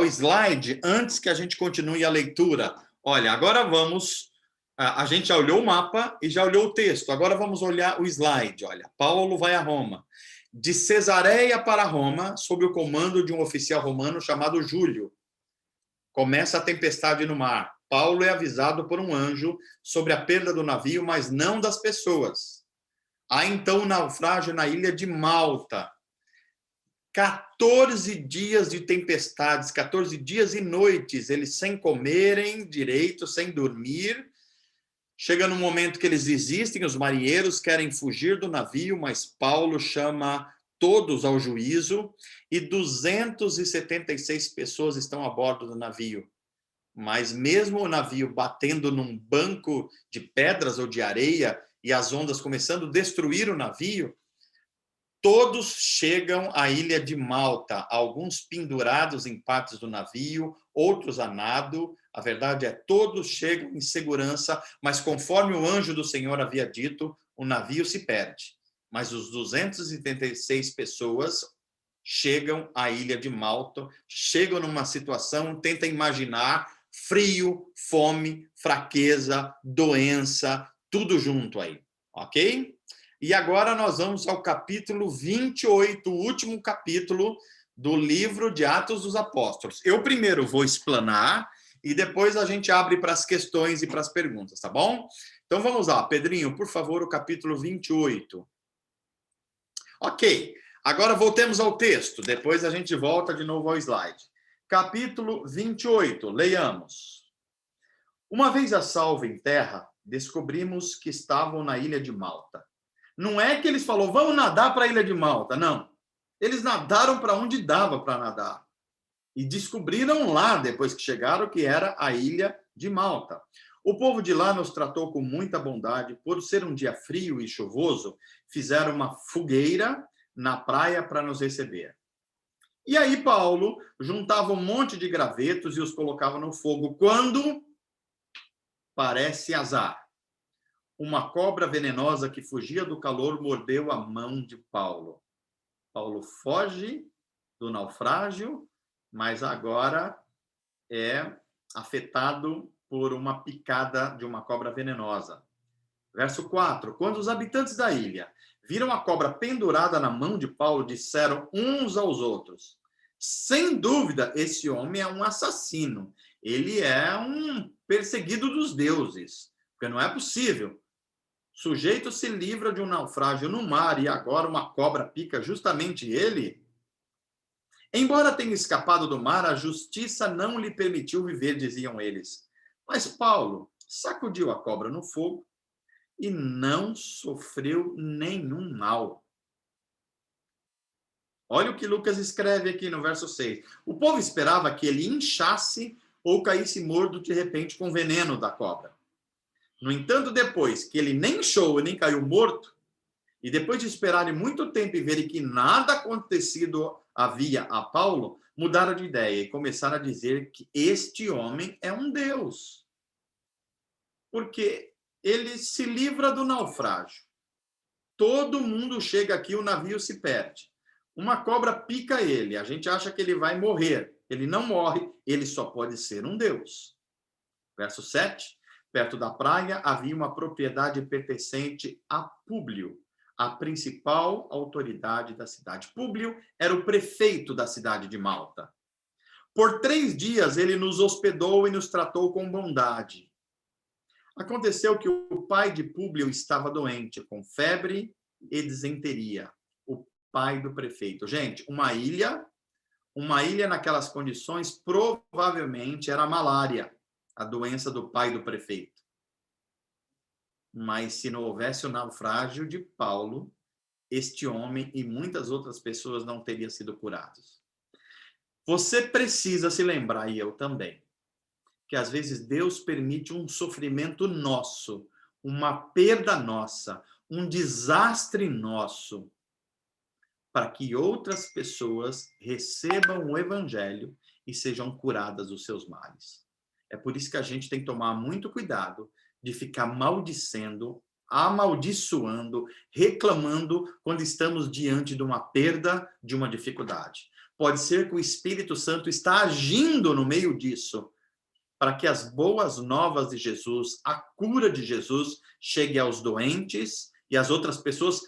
slide antes que a gente continue a leitura. Olha, agora vamos... A gente já olhou o mapa e já olhou o texto. Agora vamos olhar o slide. Olha, Paulo vai a Roma. De Cesareia para Roma, sob o comando de um oficial romano chamado Júlio. Começa a tempestade no mar. Paulo é avisado por um anjo sobre a perda do navio, mas não das pessoas. Há então um naufrágio na ilha de Malta. 14 dias de tempestades, 14 dias e noites, eles sem comerem direito, sem dormir. Chega no momento que eles desistem, os marinheiros querem fugir do navio, mas Paulo chama todos ao juízo e 276 pessoas estão a bordo do navio. Mas mesmo o navio batendo num banco de pedras ou de areia e as ondas começando a destruir o navio, todos chegam à ilha de Malta, alguns pendurados em partes do navio, outros a nado. A verdade é, todos chegam em segurança, mas conforme o anjo do Senhor havia dito, o navio se perde. Mas os 276 pessoas chegam à ilha de Malta, chegam numa situação, tenta imaginar, frio, fome, fraqueza, doença, tudo junto aí, ok? E agora nós vamos ao capítulo 28, o último capítulo do livro de Atos dos Apóstolos. Eu primeiro vou explanar e depois a gente abre para as questões e para as perguntas, tá bom? Então vamos lá, Pedrinho, por favor, o capítulo 28. Ok, agora voltemos ao texto, depois a gente volta de novo ao slide. Capítulo 28, leiamos. Uma vez a salvo em terra, descobrimos que estavam na ilha de Malta. Não é que eles falaram, vamos nadar para a ilha de Malta, não. Eles nadaram para onde dava para nadar. E descobriram lá, depois que chegaram, que era a ilha de Malta. O povo de lá nos tratou com muita bondade. Por ser um dia frio e chuvoso, fizeram uma fogueira na praia para nos receber. E aí Paulo juntava um monte de gravetos e os colocava no fogo. Quando parece azar. Uma cobra venenosa que fugia do calor mordeu a mão de Paulo. Paulo foge do naufrágio, mas agora é afetado por uma picada de uma cobra venenosa. Verso 4. Quando os habitantes da ilha viram a cobra pendurada na mão de Paulo, disseram uns aos outros, sem dúvida, esse homem é um assassino. Ele é um perseguido dos deuses, porque não é possível. O sujeito se livra de um naufrágio no mar e agora uma cobra pica justamente ele. Embora tenha escapado do mar, a justiça não lhe permitiu viver, diziam eles. Mas Paulo sacudiu a cobra no fogo e não sofreu nenhum mal. Olha o que Lucas escreve aqui no verso 6. O povo esperava que ele inchasse ou caísse morto de repente com o veneno da cobra. No entanto, depois que ele nem inchou e nem caiu morto, e depois de esperarem muito tempo e verem que nada acontecido havia a Paulo, mudaram de ideia e começaram a dizer que este homem é um deus. Porque ele se livra do naufrágio. Todo mundo chega aqui, o navio se perde. Uma cobra pica ele, a gente acha que ele vai morrer. Ele não morre, ele só pode ser um deus. Verso 7. Perto da praia havia uma propriedade pertencente a Públio, a principal autoridade da cidade. Públio era o prefeito da cidade de Malta. Por 3 dias ele nos hospedou e nos tratou com bondade. Aconteceu que o pai de Públio estava doente, com febre e disenteria. O pai do prefeito. Gente, uma ilha naquelas condições provavelmente era malária, a doença do pai do prefeito. Mas se não houvesse o naufrágio de Paulo, este homem e muitas outras pessoas não teriam sido curados. Você precisa se lembrar, e eu também, que às vezes Deus permite um sofrimento nosso, uma perda nossa, um desastre nosso, para que outras pessoas recebam o evangelho e sejam curadas dos seus males. É por isso que a gente tem que tomar muito cuidado de ficar maldicendo, amaldiçoando, reclamando quando estamos diante de uma perda, de uma dificuldade. Pode ser que o Espírito Santo está agindo no meio disso, para que as boas novas de Jesus, a cura de Jesus, chegue aos doentes e às outras pessoas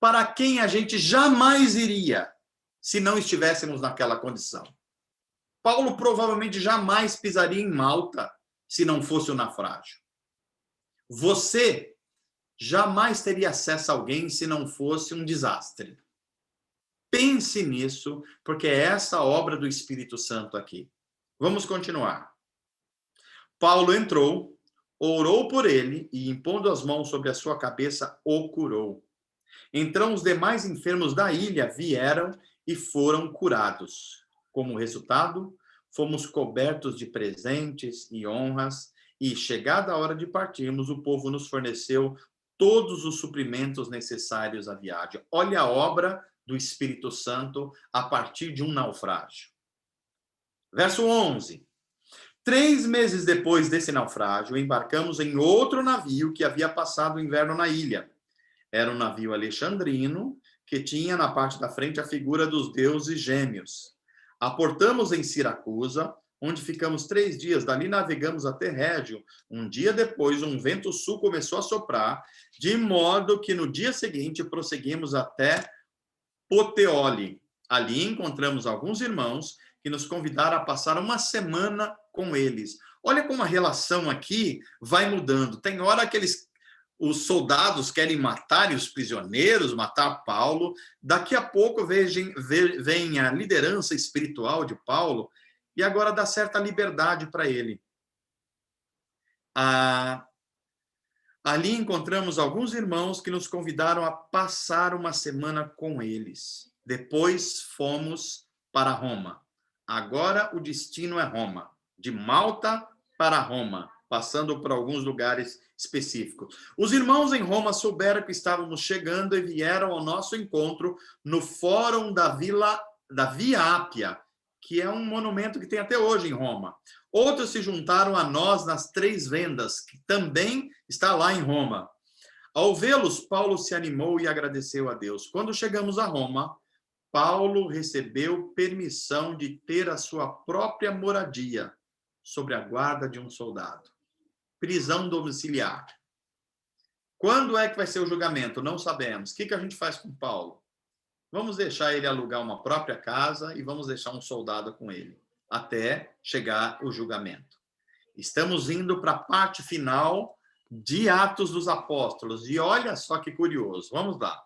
para quem a gente jamais iria se não estivéssemos naquela condição. Paulo provavelmente jamais pisaria em Malta se não fosse o naufrágio. Você jamais teria acesso a alguém se não fosse um desastre. Pense nisso, porque é essa a obra do Espírito Santo aqui. Vamos continuar. Paulo entrou, orou por ele e, impondo as mãos sobre a sua cabeça, o curou. Então os demais enfermos da ilha vieram e foram curados. Como resultado, fomos cobertos de presentes e honras, e, chegada a hora de partirmos, o povo nos forneceu todos os suprimentos necessários à viagem. Olha a obra do Espírito Santo a partir de um naufrágio. Verso 11. 3 meses depois desse naufrágio, embarcamos em outro navio que havia passado o inverno na ilha. Era um navio alexandrino, que tinha na parte da frente a figura dos deuses gêmeos. Aportamos em Siracusa, onde ficamos 3 dias. Dali navegamos até Régio. Um dia depois, um vento sul começou a soprar, de modo que no dia seguinte prosseguimos até Puteoli. Ali encontramos alguns irmãos que nos convidaram a passar uma semana com eles. Olha como a relação aqui vai mudando. Tem hora que os soldados querem matar os prisioneiros, matar Paulo. Daqui a pouco vem a liderança espiritual de Paulo e agora dá certa liberdade para ele. Ali encontramos alguns irmãos que nos convidaram a passar uma semana com eles. Depois fomos para Roma. Agora o destino é Roma. De Malta para Roma, passando por alguns lugares específicos. Os irmãos em Roma souberam que estávamos chegando e vieram ao nosso encontro no Fórum da Via Ápia, que é um monumento que tem até hoje em Roma. Outros se juntaram a nós nas 3 Vendas, que também está lá em Roma. Ao vê-los, Paulo se animou e agradeceu a Deus. Quando chegamos a Roma, Paulo recebeu permissão de ter a sua própria moradia, sob a guarda de um soldado. Prisão domiciliar. Quando é que vai ser o julgamento? Não sabemos. O que a gente faz com Paulo? Vamos deixar ele alugar uma própria casa e vamos deixar um soldado com ele, até chegar o julgamento. Estamos indo para a parte final de Atos dos Apóstolos. E olha só que curioso. Vamos lá.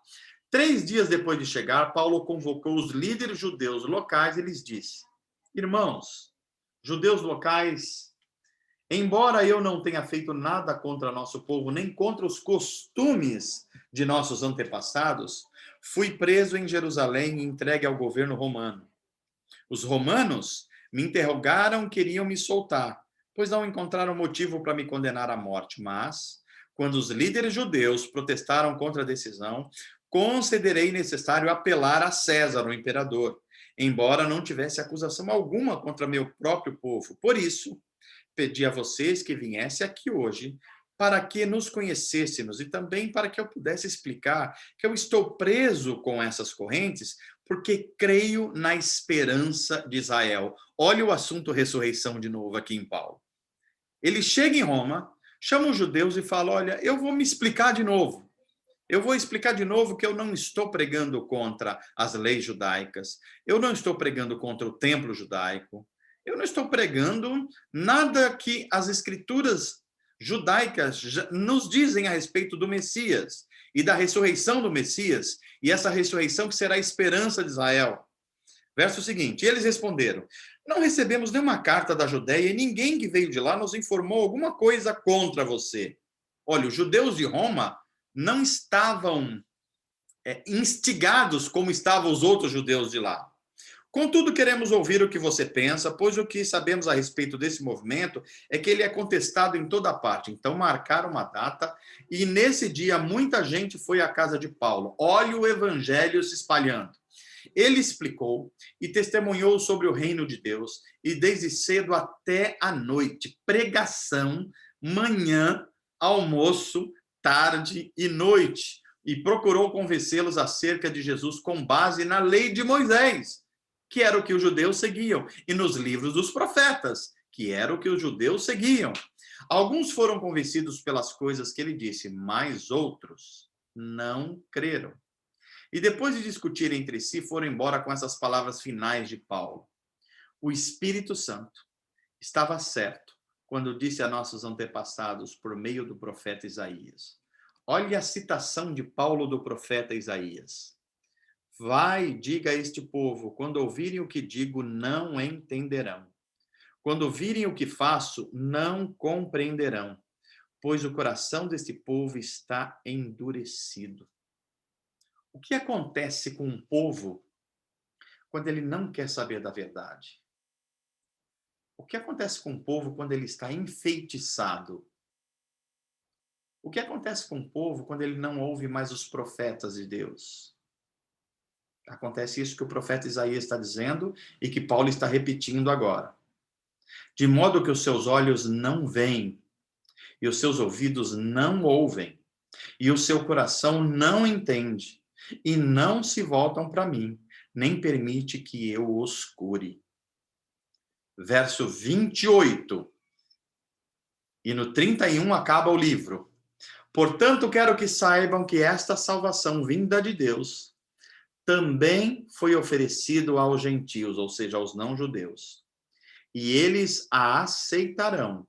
3 dias depois de chegar, Paulo convocou os líderes judeus locais e lhes disse: irmãos, judeus locais, embora eu não tenha feito nada contra nosso povo, nem contra os costumes de nossos antepassados, fui preso em Jerusalém e entregue ao governo romano. Os romanos me interrogaram, queriam me soltar, pois não encontraram motivo para me condenar à morte. Mas, quando os líderes judeus protestaram contra a decisão, considerei necessário apelar a César, o imperador, embora não tivesse acusação alguma contra meu próprio povo. Por isso, pedi a vocês que viessem aqui hoje, para que nos conhecêssemos e também para que eu pudesse explicar que eu estou preso com essas correntes porque creio na esperança de Israel. Olha o assunto ressurreição de novo aqui em Paulo. Ele chega em Roma, chama os judeus e fala, olha, eu vou me explicar de novo. Eu vou explicar de novo que eu não estou pregando contra as leis judaicas, eu não estou pregando contra o templo judaico, eu não estou pregando nada que as escrituras judaicas nos dizem a respeito do Messias e da ressurreição do Messias, e essa ressurreição que será a esperança de Israel. Verso seguinte, eles responderam, não recebemos nenhuma carta da Judeia e ninguém que veio de lá nos informou alguma coisa contra você. Olha, os judeus de Roma não estavam instigados como estavam os outros judeus de lá. Contudo, queremos ouvir o que você pensa, pois o que sabemos a respeito desse movimento é que ele é contestado em toda parte. Então, marcaram uma data e nesse dia muita gente foi à casa de Paulo. Olha o evangelho se espalhando. Ele explicou e testemunhou sobre o reino de Deus e desde cedo até a noite, pregação, manhã, almoço, tarde e noite, e procurou convencê-los acerca de Jesus com base na lei de Moisés, que era o que os judeus seguiam, e nos livros dos profetas, que era o que os judeus seguiam. Alguns foram convencidos pelas coisas que ele disse, mas outros não creram. E depois de discutir entre si, foram embora com essas palavras finais de Paulo. O Espírito Santo estava certo quando disse a nossos antepassados por meio do profeta Isaías. Olha a citação de Paulo do profeta Isaías. Vai, diga a este povo, quando ouvirem o que digo, não entenderão. Quando ouvirem o que faço, não compreenderão, pois o coração deste povo está endurecido. O que acontece com um povo quando ele não quer saber da verdade? O que acontece com um povo quando ele está enfeitiçado? O que acontece com um povo quando ele não ouve mais os profetas de Deus? Acontece isso que o profeta Isaías está dizendo e que Paulo está repetindo agora. De modo que os seus olhos não veem, e os seus ouvidos não ouvem, e o seu coração não entende, e não se voltam para mim, nem permite que eu os cure. Verso 28. E no 31 acaba o livro. Portanto, quero que saibam que esta salvação vinda de Deus também foi oferecido aos gentios, ou seja, aos não-judeus. E eles a aceitarão.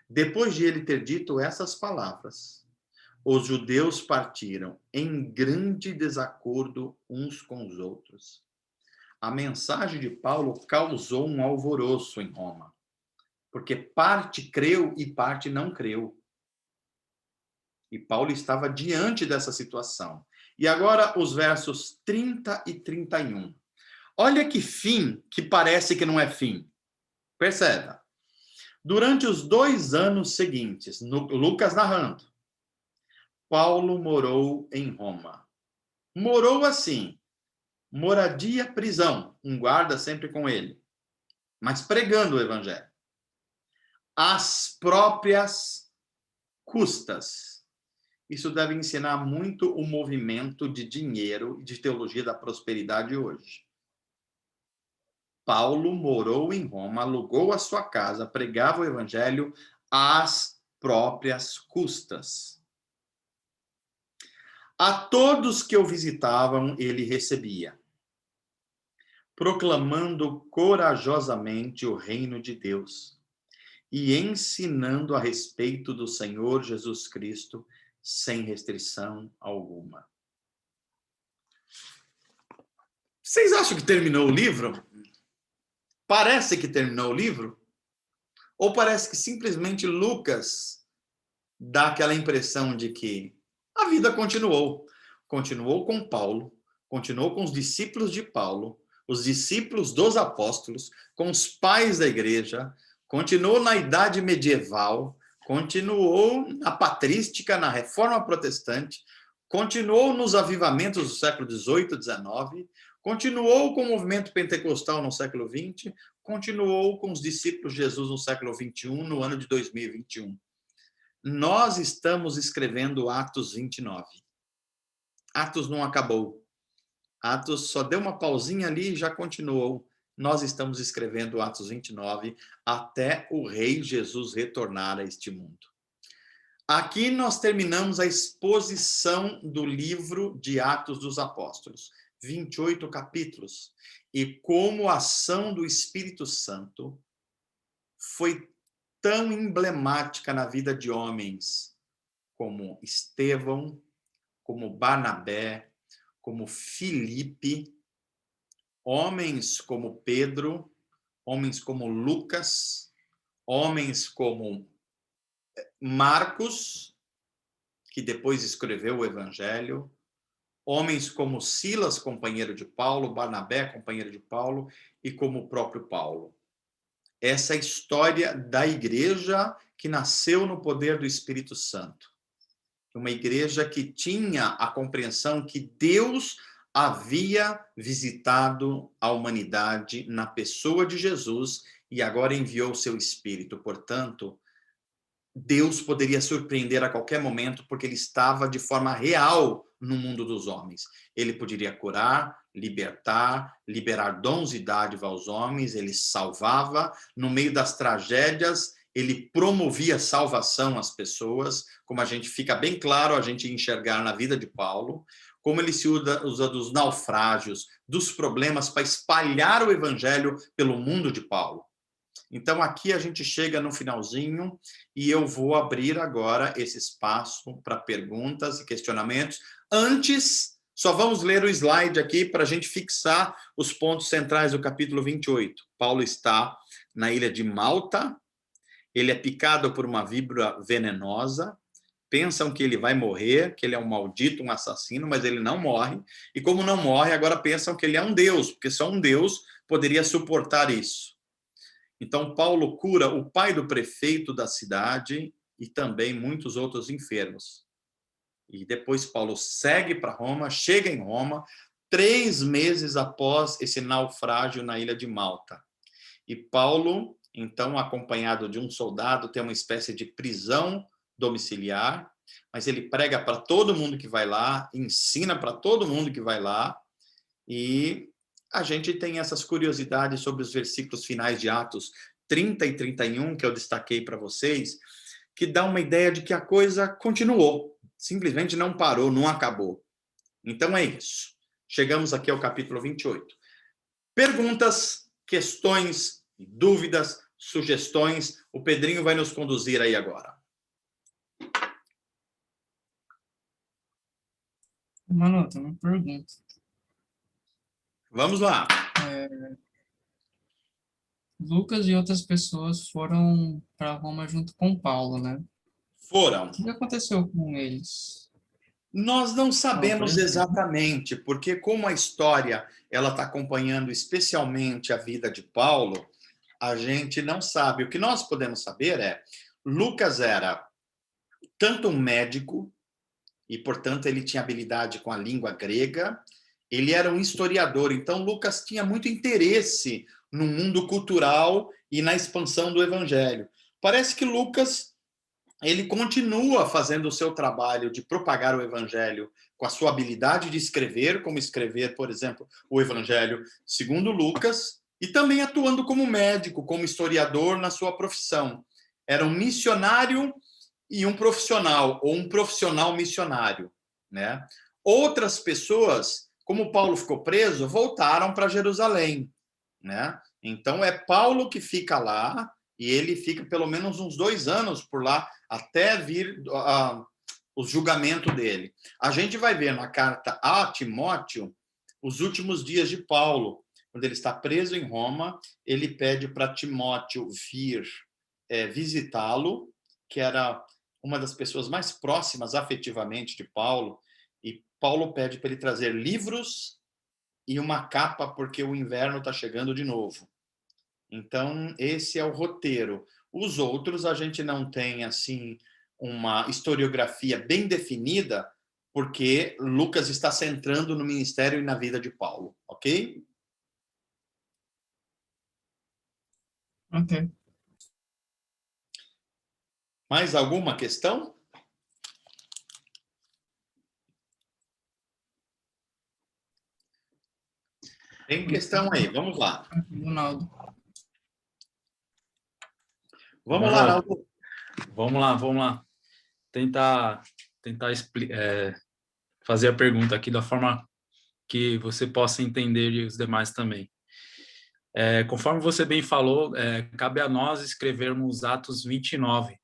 Depois de ele ter dito essas palavras, os judeus partiram em grande desacordo uns com os outros. A mensagem de Paulo causou um alvoroço em Roma, porque parte creu e parte não creu. E Paulo estava diante dessa situação. E agora os versos 30 e 31. Olha que fim que parece que não é fim. Perceba. Durante os 2 anos seguintes, Lucas narrando, Paulo morou em Roma. Morou assim, moradia, prisão, um guarda sempre com ele, mas pregando o evangelho. Às próprias custas. Isso deve ensinar muito o movimento de dinheiro e de teologia da prosperidade hoje. Paulo morou em Roma, alugou a sua casa, pregava o evangelho às próprias custas. A todos que o visitavam, ele recebia, proclamando corajosamente o reino de Deus e ensinando a respeito do Senhor Jesus Cristo sem restrição alguma. Vocês acham que terminou o livro? Parece que terminou o livro? Ou parece que simplesmente Lucas dá aquela impressão de que a vida continuou? Continuou com Paulo, continuou com os discípulos de Paulo, os discípulos dos apóstolos, com os pais da igreja, continuou na idade medieval, continuou na patrística, na reforma protestante, continuou nos avivamentos do século XVIII, XIX, continuou com o movimento pentecostal no século XX, continuou com os discípulos de Jesus no século XXI, no ano de 2021. Nós estamos escrevendo Atos 29. Atos não acabou. Atos só deu uma pausinha ali e já continuou nós estamos escrevendo Atos 29 até o Rei Jesus retornar a este mundo. Aqui nós terminamos a exposição do livro de Atos dos Apóstolos, 28 capítulos, e como a ação do Espírito Santo foi tão emblemática na vida de homens como Estevão, como Barnabé, como Filipe, homens como Pedro, homens como Lucas, homens como Marcos, que depois escreveu o Evangelho, homens como Silas, companheiro de Paulo, Barnabé, companheiro de Paulo, e como o próprio Paulo. Essa é a história da igreja que nasceu no poder do Espírito Santo. Uma igreja que tinha a compreensão que Deus havia visitado a humanidade na pessoa de Jesus e agora enviou o seu Espírito. Portanto, Deus poderia surpreender a qualquer momento, porque ele estava de forma real no mundo dos homens. Ele poderia curar, libertar, liberar dons e dádivas aos homens, ele salvava. No meio das tragédias, ele promovia salvação às pessoas, como a gente fica bem claro a gente enxergar na vida de Paulo, como ele se usa dos naufrágios, dos problemas para espalhar o evangelho pelo mundo de Paulo. Então, aqui a gente chega no finalzinho e eu vou abrir agora esse espaço para perguntas e questionamentos. Antes, só vamos ler o slide aqui para a gente fixar os pontos centrais do capítulo 28. Paulo está na ilha de Malta, ele é picado por uma víbora venenosa, pensam que ele vai morrer, que ele é um maldito, um assassino, mas ele não morre. E como não morre, agora pensam que ele é um deus, porque só um deus poderia suportar isso. Então, Paulo cura o pai do prefeito da cidade e também muitos outros enfermos. E depois Paulo segue para Roma, chega em Roma, 3 meses após esse naufrágio na ilha de Malta. E Paulo, então, acompanhado de um soldado, tem uma espécie de prisão domiciliar, mas ele prega para todo mundo que vai lá, ensina para todo mundo que vai lá, e a gente tem essas curiosidades sobre os versículos finais de Atos 30 e 31, que eu destaquei para vocês, que dá uma ideia de que a coisa continuou, simplesmente não parou, não acabou. Então é isso. Chegamos aqui ao capítulo 28. Perguntas, questões, dúvidas, sugestões, o Pedrinho vai nos conduzir aí agora. Uma pergunta. Vamos lá. Lucas e outras pessoas foram para Roma junto com Paulo, né? Foram. O que aconteceu com eles? Nós não sabemos Apareceu. exatamente, porque como a história ela está acompanhando especialmente a vida de Paulo, a gente não sabe. O que nós podemos saber é, Lucas era tanto um médico, e, portanto, ele tinha habilidade com a língua grega, ele era um historiador, então Lucas tinha muito interesse no mundo cultural e na expansão do evangelho. Parece que Lucas ele continua fazendo o seu trabalho de propagar o evangelho com a sua habilidade de escrever, como escrever, por exemplo, o evangelho segundo Lucas, e também atuando como médico, como historiador na sua profissão. Era um missionário e um profissional, ou um profissional missionário, né? Outras pessoas, como Paulo ficou preso, voltaram para Jerusalém, né? Então é Paulo que fica lá, e ele fica pelo menos uns 2 anos por lá, até vir o julgamento dele. A gente vai ver na carta a Timóteo os últimos dias de Paulo, quando ele está preso em Roma, ele pede para Timóteo vir visitá-lo, que era uma das pessoas mais próximas afetivamente de Paulo, e Paulo pede para ele trazer livros e uma capa, porque o inverno está chegando de novo. Então, esse é o roteiro. Os outros, a gente não tem, assim, uma historiografia bem definida, porque Lucas está centrando no ministério e na vida de Paulo, ok? Ok. Mais alguma questão? Tem questão aí, vamos lá. Ronaldo. Vamos lá, Naldo. Vamos lá. Tentar fazer a pergunta aqui da forma que você possa entender e os demais também. Conforme você bem falou, cabe a nós escrevermos Atos 29.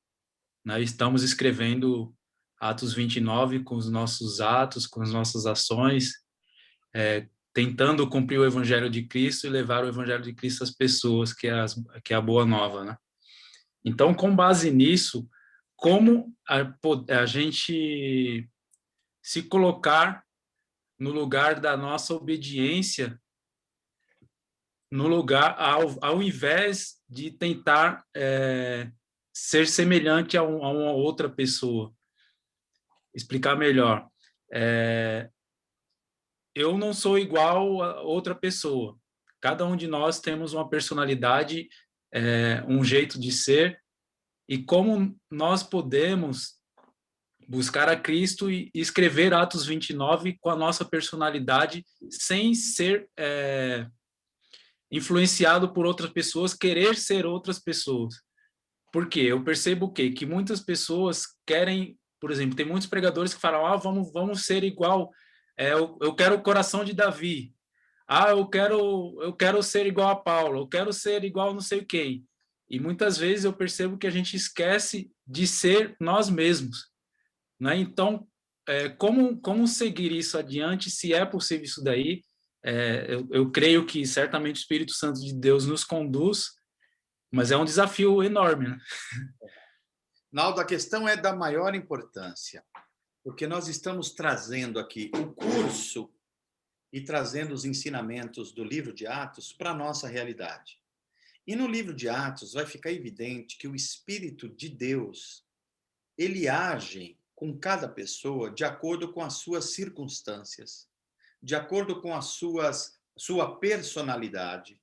Né? Estamos escrevendo Atos 29 com os nossos atos, com as nossas ações, tentando cumprir o Evangelho de Cristo e levar o Evangelho de Cristo às pessoas, que é a boa nova, né? Então, com base nisso, como a gente se colocar no lugar da nossa obediência, no lugar, ao invés de tentar ser semelhante a uma outra pessoa. Explicar melhor. Eu não sou igual a outra pessoa. Cada um de nós temos uma personalidade, um jeito de ser, e como nós podemos buscar a Cristo e escrever Atos 29 com a nossa personalidade, sem ser influenciado por outras pessoas, querer ser outras pessoas. Por quê? Eu percebo o quê? Que muitas pessoas querem, por exemplo, tem muitos pregadores que falam, vamos ser igual, eu quero o coração de Davi, eu quero ser igual a Paulo, eu quero ser igual não sei quem. E muitas vezes eu percebo que a gente esquece de ser nós mesmos. Né? Então, como seguir isso adiante, se é possível isso daí? Eu creio que certamente o Espírito Santo de Deus nos conduz, mas é um desafio enorme, né? Naldo, a questão é da maior importância, porque nós estamos trazendo aqui o curso e trazendo os ensinamentos do livro de Atos para a nossa realidade. E no livro de Atos vai ficar evidente que o Espírito de Deus, ele age com cada pessoa de acordo com as suas circunstâncias, de acordo com a sua personalidade,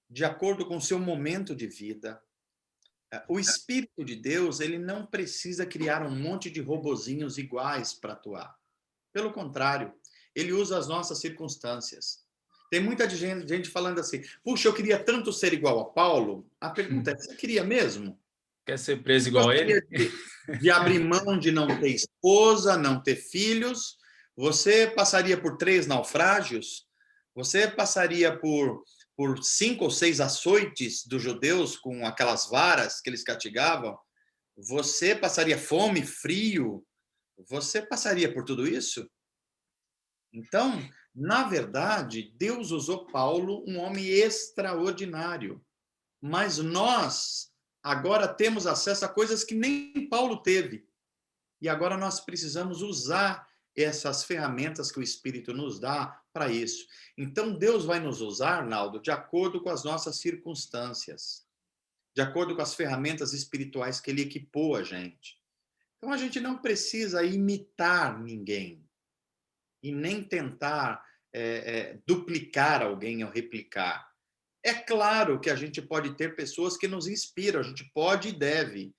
de acordo com o seu momento de vida. O Espírito de Deus, ele não precisa criar um monte de robozinhos iguais para atuar. Pelo contrário, ele usa as nossas circunstâncias. Tem muita gente falando assim, puxa, eu queria tanto ser igual a Paulo. A pergunta é, você queria mesmo? Quer ser preso igual a ele? De abrir mão de não ter esposa, não ter filhos? Você passaria por 3 naufrágios? Você passaria por 5 ou 6 açoites dos judeus com aquelas varas que eles castigavam? Você passaria fome, frio? Você passaria por tudo isso? Então, na verdade, Deus usou Paulo, um homem extraordinário. Mas nós agora temos acesso a coisas que nem Paulo teve. E agora nós precisamos usar essas ferramentas que o Espírito nos dá para isso. Então, Deus vai nos usar, Arnaldo, de acordo com as nossas circunstâncias, de acordo com as ferramentas espirituais que Ele equipou a gente. Então, a gente não precisa imitar ninguém e nem tentar duplicar alguém ou replicar. É claro que a gente pode ter pessoas que nos inspiram, a gente pode e deve.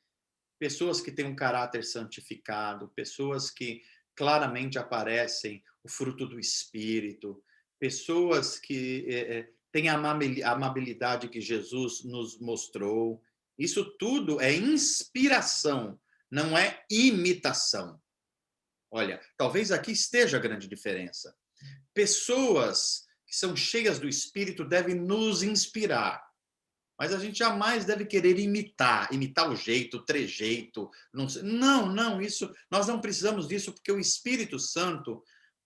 Pessoas que têm um caráter santificado, pessoas que claramente aparecem o fruto do Espírito, pessoas que têm a amabilidade que Jesus nos mostrou. Isso tudo é inspiração, não é imitação. Olha, talvez aqui esteja a grande diferença. Pessoas que são cheias do Espírito devem nos inspirar. Mas a gente jamais deve querer imitar o jeito, o trejeito. Não, isso, nós não precisamos disso, porque o Espírito Santo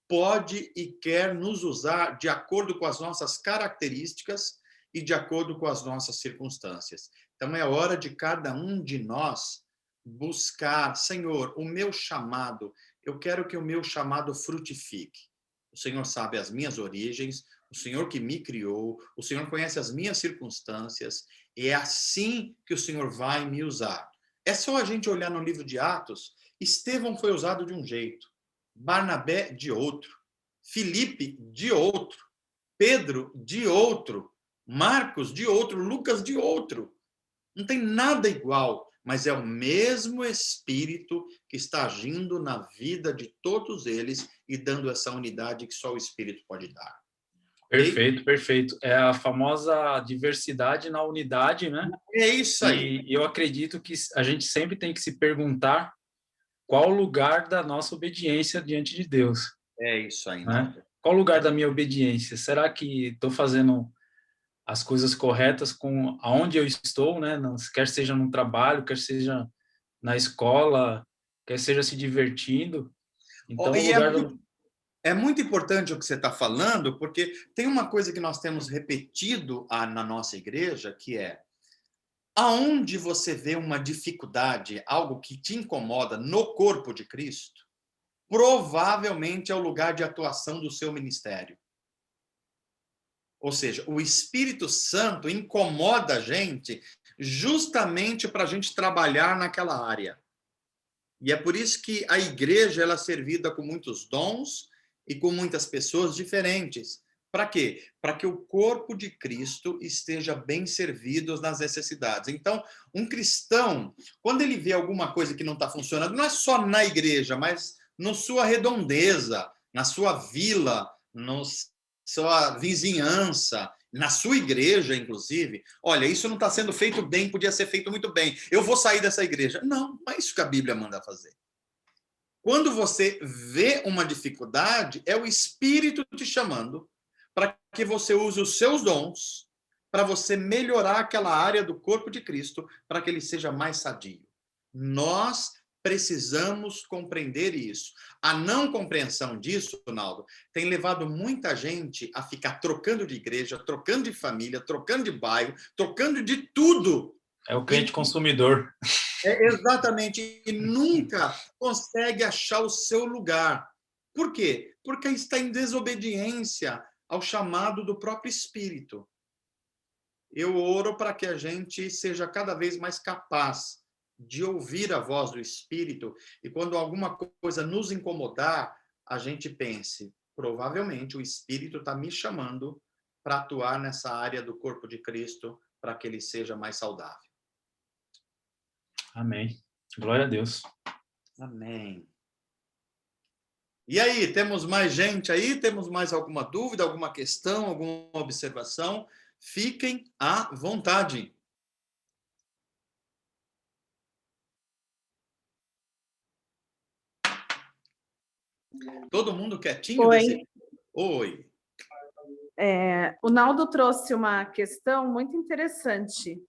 pode e quer nos usar de acordo com as nossas características e de acordo com as nossas circunstâncias. Então, é hora de cada um de nós buscar, Senhor, o meu chamado, eu quero que o meu chamado frutifique. O Senhor sabe as minhas origens, o Senhor que me criou, o Senhor conhece as minhas circunstâncias, e é assim que o Senhor vai me usar. É só a gente olhar no livro de Atos, Estevão foi usado de um jeito, Barnabé de outro, Filipe de outro, Pedro de outro, Marcos de outro, Lucas de outro. Não tem nada igual, mas é o mesmo Espírito que está agindo na vida de todos eles e dando essa unidade que só o Espírito pode dar. Perfeito, perfeito. É a famosa diversidade na unidade, né? É isso aí. E eu acredito que a gente sempre tem que se perguntar qual o lugar da nossa obediência diante de Deus, É isso aí, né? Naldo. Qual o lugar da minha obediência? Será que estou fazendo as coisas corretas com aonde eu estou, né? Quer seja no trabalho, quer seja na escola, quer seja se divertindo. Ó, Então, o e lugar é muito importante o que você está falando, porque tem uma coisa que nós temos repetido na nossa igreja, que é aonde você vê uma dificuldade, algo que te incomoda no corpo de Cristo, provavelmente é o lugar de atuação do seu ministério. Ou seja, o Espírito Santo incomoda a gente justamente para a gente trabalhar naquela área. E é por isso que a igreja ela é servida com muitos dons e com muitas pessoas diferentes. Para quê? Para que o corpo de Cristo esteja bem servido nas necessidades. Então, um cristão, quando ele vê alguma coisa que não está funcionando, não é só na igreja, mas na sua redondeza, na sua vila, na sua vizinhança, na sua igreja, inclusive, olha, isso não está sendo feito bem, podia ser feito muito bem. Eu vou sair dessa igreja. Não é isso que a Bíblia manda fazer. Quando você vê uma dificuldade, é o Espírito te chamando para que você use os seus dons para você melhorar aquela área do corpo de Cristo, para que ele seja mais sadio. Nós precisamos compreender isso. A não compreensão disso, Ronaldo, tem levado muita gente a ficar trocando de igreja, trocando de família, trocando de bairro, trocando de tudo. é o crente consumidor. Exatamente, e nunca consegue achar o seu lugar. Por quê? Porque está em desobediência ao chamado do próprio Espírito. Eu oro para que a gente seja cada vez mais capaz de ouvir a voz do Espírito e quando alguma coisa nos incomodar, a gente pense, provavelmente o Espírito está me chamando para atuar nessa área do corpo de Cristo para que ele seja mais saudável. Amém. Glória a Deus. Amém. E aí, temos mais gente aí? Temos mais alguma dúvida, alguma questão, alguma observação? Fiquem à vontade. Todo mundo quietinho? Oi. Oi. O Naldo trouxe uma questão muito interessante.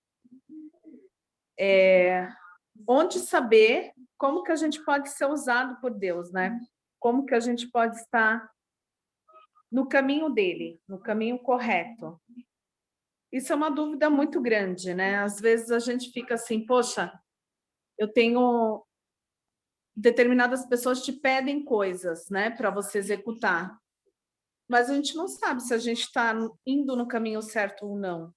Onde saber como que a gente pode ser usado por Deus, né? Como que a gente pode estar no caminho dele, no caminho correto. Isso é uma dúvida muito grande, né? Às vezes a gente fica assim, poxa, eu tenho... Determinadas pessoas te pedem coisas, né, para você executar. Mas a gente não sabe se a gente está indo no caminho certo ou não.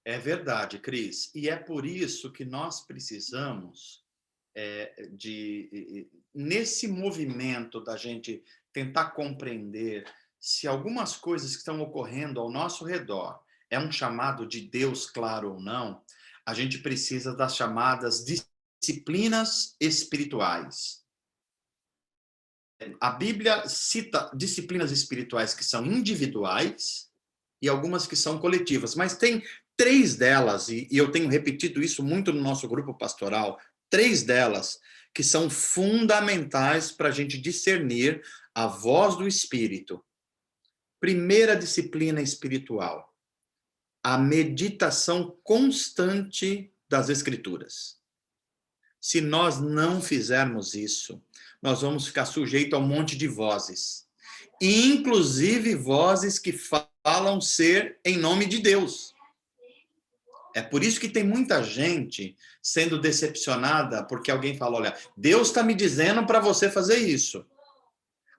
É verdade, Cris. E é por isso que nós precisamos nesse movimento da gente tentar compreender se algumas coisas que estão ocorrendo ao nosso redor é um chamado de Deus, claro ou não, a gente precisa das chamadas disciplinas espirituais. A Bíblia cita disciplinas espirituais que são individuais e algumas que são coletivas, mas tem 3 delas, e eu tenho repetido isso muito no nosso grupo pastoral, 3 delas que são fundamentais para a gente discernir a voz do Espírito. Primeira disciplina espiritual, a meditação constante das Escrituras. Se nós não fizermos isso, nós vamos ficar sujeitos a um monte de vozes, inclusive vozes que falam ser em nome de Deus. É por isso que tem muita gente sendo decepcionada porque alguém fala, olha, Deus está me dizendo para você fazer isso.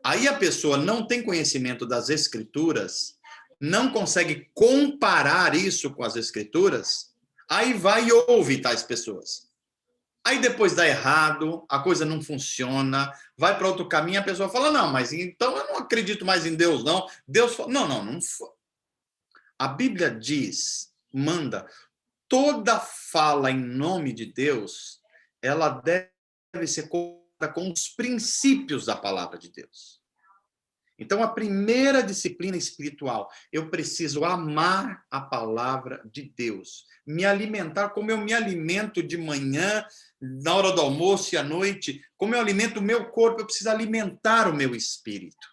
Aí a pessoa não tem conhecimento das Escrituras, não consegue comparar isso com as Escrituras, aí vai e ouve tais pessoas. Aí depois dá errado, a coisa não funciona, vai para outro caminho, a pessoa fala, não, mas então eu não acredito mais em Deus, não. Deus fala, não. A Bíblia diz, manda, toda fala em nome de Deus, ela deve ser com os princípios da palavra de Deus. Então, a primeira disciplina espiritual, eu preciso amar a palavra de Deus, me alimentar como eu me alimento de manhã, na hora do almoço e à noite, como eu alimento o meu corpo, eu preciso alimentar o meu espírito.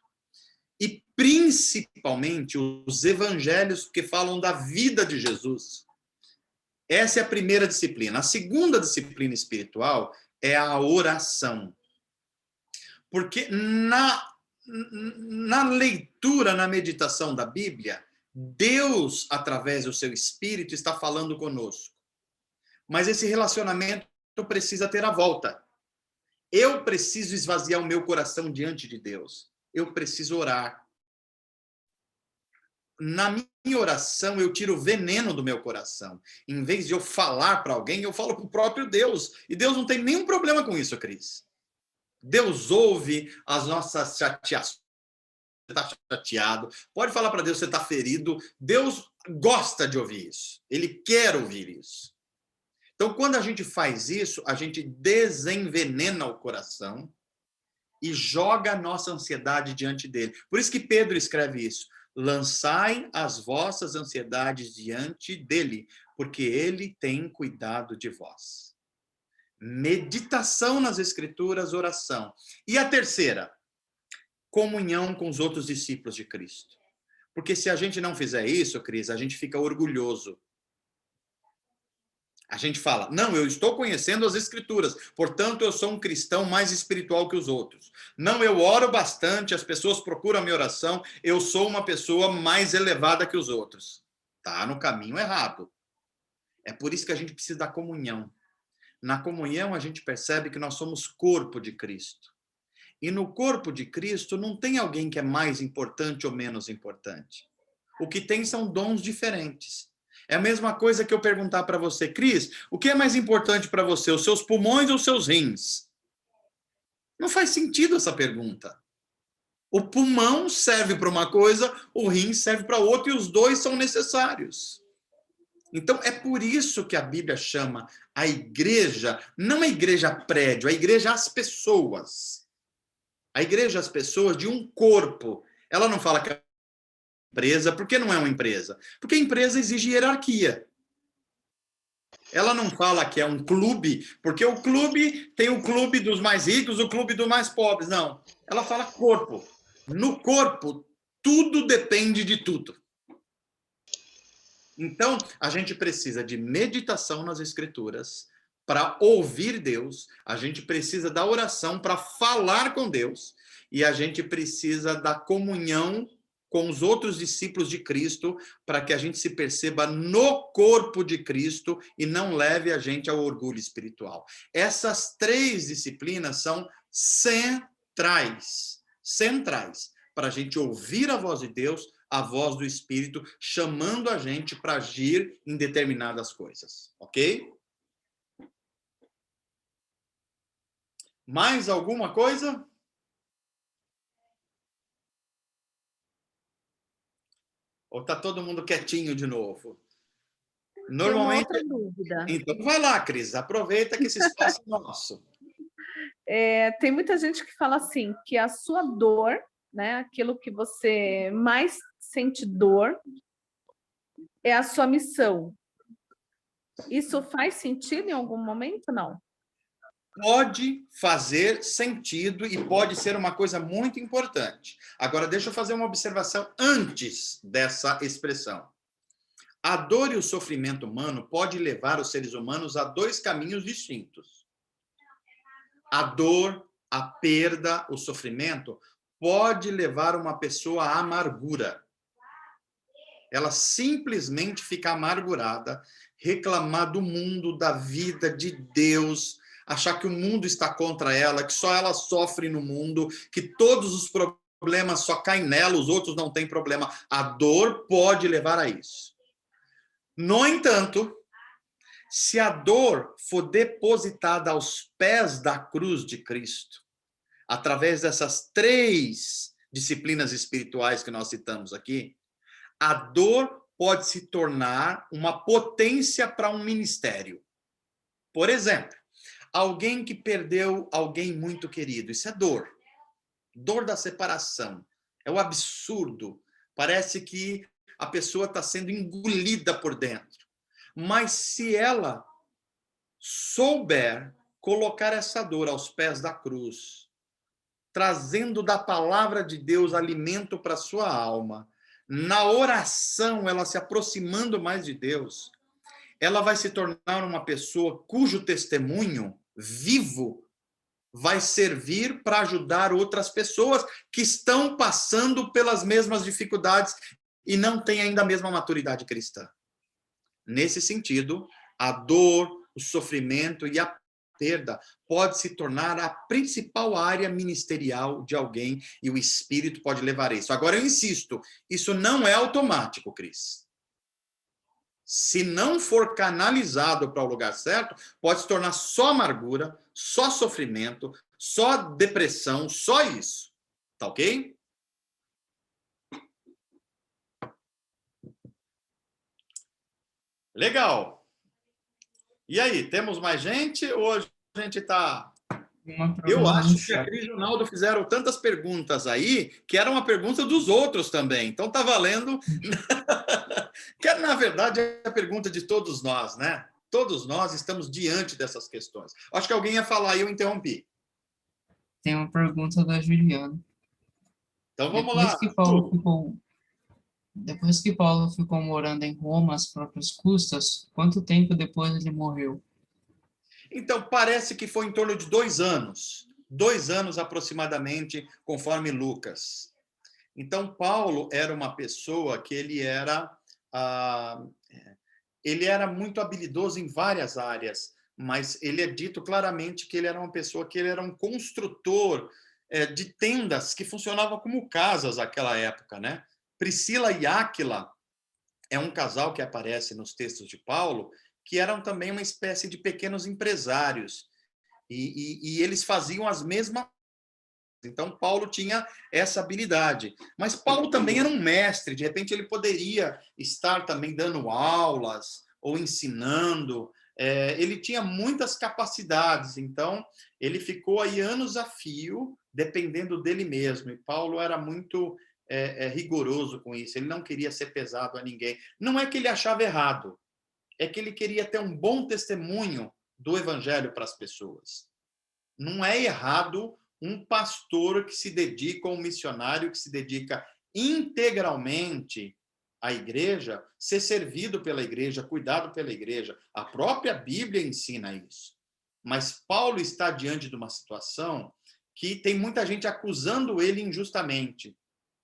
E principalmente os evangelhos que falam da vida de Jesus. Essa é a primeira disciplina. A segunda disciplina espiritual é a oração. Porque na leitura, na meditação da Bíblia, Deus, através do seu Espírito, está falando conosco. Mas esse relacionamento precisa ter a volta. Eu preciso esvaziar o meu coração diante de Deus. Eu preciso orar. Na minha oração, eu tiro o veneno do meu coração. Em vez de eu falar para alguém, eu falo para o próprio Deus. E Deus não tem nenhum problema com isso, Cris. Deus ouve as nossas chateações. Você está chateado. Pode falar para Deus que você está ferido. Deus gosta de ouvir isso. Ele quer ouvir isso. Então, quando a gente faz isso, a gente desenvenena o coração e joga a nossa ansiedade diante dele. Por isso que Pedro escreve isso. Lançai as vossas ansiedades diante dele, porque ele tem cuidado de vós. Meditação nas Escrituras, oração. E a terceira, comunhão com os outros discípulos de Cristo. Porque se a gente não fizer isso, Cris, a gente fica orgulhoso. A gente fala, não, eu estou conhecendo as Escrituras, portanto eu sou um cristão mais espiritual que os outros. Não, eu oro bastante, as pessoas procuram a minha oração, eu sou uma pessoa mais elevada que os outros. Está no caminho errado. É por isso que a gente precisa da comunhão. Na comunhão a gente percebe que nós somos corpo de Cristo. E no corpo de Cristo não tem alguém que é mais importante ou menos importante. O que tem são dons diferentes. É a mesma coisa que eu perguntar para você, Cris, o que é mais importante para você, os seus pulmões ou os seus rins? Não faz sentido essa pergunta. O pulmão serve para uma coisa, o rim serve para outra, e os dois são necessários. Então, é por isso que a Bíblia chama a igreja, não a igreja prédio, a igreja às pessoas. A igreja às pessoas de um corpo. Ela não fala que é empresa. Por que não é uma empresa? Porque a empresa exige hierarquia. Ela não fala que é um clube, porque o clube tem o clube dos mais ricos, o clube dos mais pobres. Não. Ela fala corpo. No corpo, tudo depende de tudo. Então, a gente precisa de meditação nas Escrituras para ouvir Deus, a gente precisa da oração para falar com Deus, e a gente precisa da comunhão com os outros discípulos de Cristo, para que a gente se perceba no corpo de Cristo e não leve a gente ao orgulho espiritual. Essas três disciplinas são centrais para a gente ouvir a voz de Deus, a voz do Espírito, chamando a gente para agir em determinadas coisas, ok? Mais alguma coisa? Ou está todo mundo quietinho de novo? Normalmente. Tem uma outra dúvida. Então vai lá, Cris, aproveita que esse espaço é nosso. Tem muita gente que fala assim, que a sua dor, né, aquilo que você mais sente dor, é a sua missão. Isso faz sentido em algum momento, não? Pode fazer sentido e pode ser uma coisa muito importante. Agora, deixa eu fazer uma observação antes dessa expressão. A dor e o sofrimento humano pode levar os seres humanos a dois caminhos distintos. A dor, a perda, o sofrimento pode levar uma pessoa à amargura. Ela simplesmente fica amargurada, reclamar do mundo, da vida, de Deus, achar que o mundo está contra ela, que só ela sofre no mundo, que todos os problemas só caem nela, os outros não têm problema. A dor pode levar a isso. No entanto, se a dor for depositada aos pés da cruz de Cristo, através dessas três disciplinas espirituais que nós citamos aqui, a dor pode se tornar uma potência para um ministério. Por exemplo, alguém que perdeu alguém muito querido, isso é dor. Dor da separação. É o absurdo. Parece que a pessoa está sendo engolida por dentro. Mas se ela souber colocar essa dor aos pés da cruz, trazendo da palavra de Deus alimento para sua alma, na oração, ela se aproximando mais de Deus, ela vai se tornar uma pessoa cujo testemunho vivo vai servir para ajudar outras pessoas que estão passando pelas mesmas dificuldades e não têm ainda a mesma maturidade cristã. Nesse sentido, a dor, o sofrimento e a perda pode se tornar a principal área ministerial de alguém e o Espírito pode levar isso. Agora, eu insisto, isso não é automático, Cris. Se não for canalizado para o lugar certo, pode se tornar só amargura, só sofrimento, só depressão, só isso. Tá ok? Legal. E aí, temos mais gente ou a gente está... Eu acho que a Cris e o Naldo fizeram tantas perguntas aí que era uma pergunta dos outros também. Então tá valendo. Que na verdade é a pergunta de todos nós, né? Todos nós estamos diante dessas questões. Acho que alguém ia falar e eu interrompi. Tem uma pergunta da Juliana. Então vamos Depois lá. que Paulo ficou morando em Roma às próprias custas, quanto tempo depois ele morreu? Então, parece que foi em torno de 2 anos. 2 anos aproximadamente, conforme Lucas. Então, Paulo era uma pessoa que ele era muito habilidoso em várias áreas, mas ele é dito claramente que ele era uma pessoa que ele era um construtor de tendas que funcionavam como casas naquela época, né? Priscila e Áquila é um casal que aparece nos textos de Paulo, que eram também uma espécie de pequenos empresários, e eles faziam as mesmas. Então, Paulo tinha essa habilidade. Mas Paulo também era um mestre, de repente ele poderia estar também dando aulas ou ensinando. Ele tinha muitas capacidades, então ele ficou aí anos a fio, dependendo dele mesmo. E Paulo era muito rigoroso com isso, ele não queria ser pesado a ninguém. Não é que ele achava errado, é que ele queria ter um bom testemunho do evangelho para as pessoas. Não é errado um pastor que se dedica, um missionário que se dedica integralmente à igreja, ser servido pela igreja, cuidado pela igreja. A própria Bíblia ensina isso. Mas Paulo está diante de uma situação que tem muita gente acusando ele injustamente.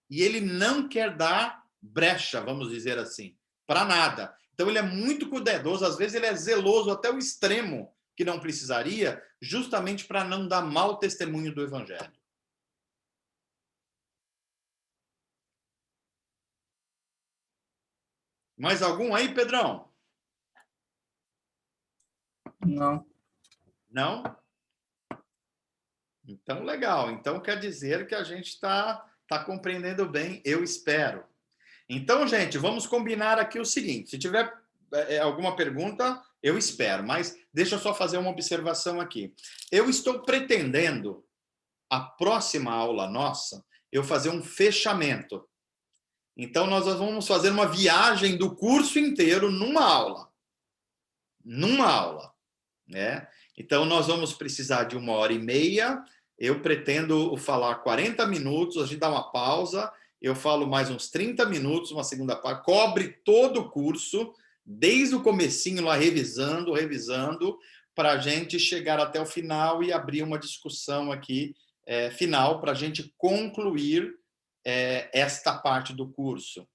E ele não quer dar brecha, vamos dizer assim, para nada. Então, ele é muito cuidadoso, às vezes ele é zeloso até o extremo, que não precisaria, justamente para não dar mau testemunho do evangelho. Mais algum aí, Pedrão? Não. Não? Então, legal. Então, quer dizer que a gente está compreendendo bem, eu espero. Então, gente, vamos combinar aqui o seguinte. Se tiver alguma pergunta, eu espero. Mas deixa eu só fazer uma observação aqui. Eu estou pretendendo, a próxima aula nossa, eu fazer um fechamento. Então, nós vamos fazer uma viagem do curso inteiro numa aula. Numa aula, né? Então, nós vamos precisar de 1h30. Eu pretendo falar 40 minutos, a gente dá uma pausa, eu falo mais uns 30 minutos, uma segunda parte, cobre todo o curso, desde o comecinho lá, revisando, para a gente chegar até o final e abrir uma discussão aqui final, para a gente concluir esta parte do curso.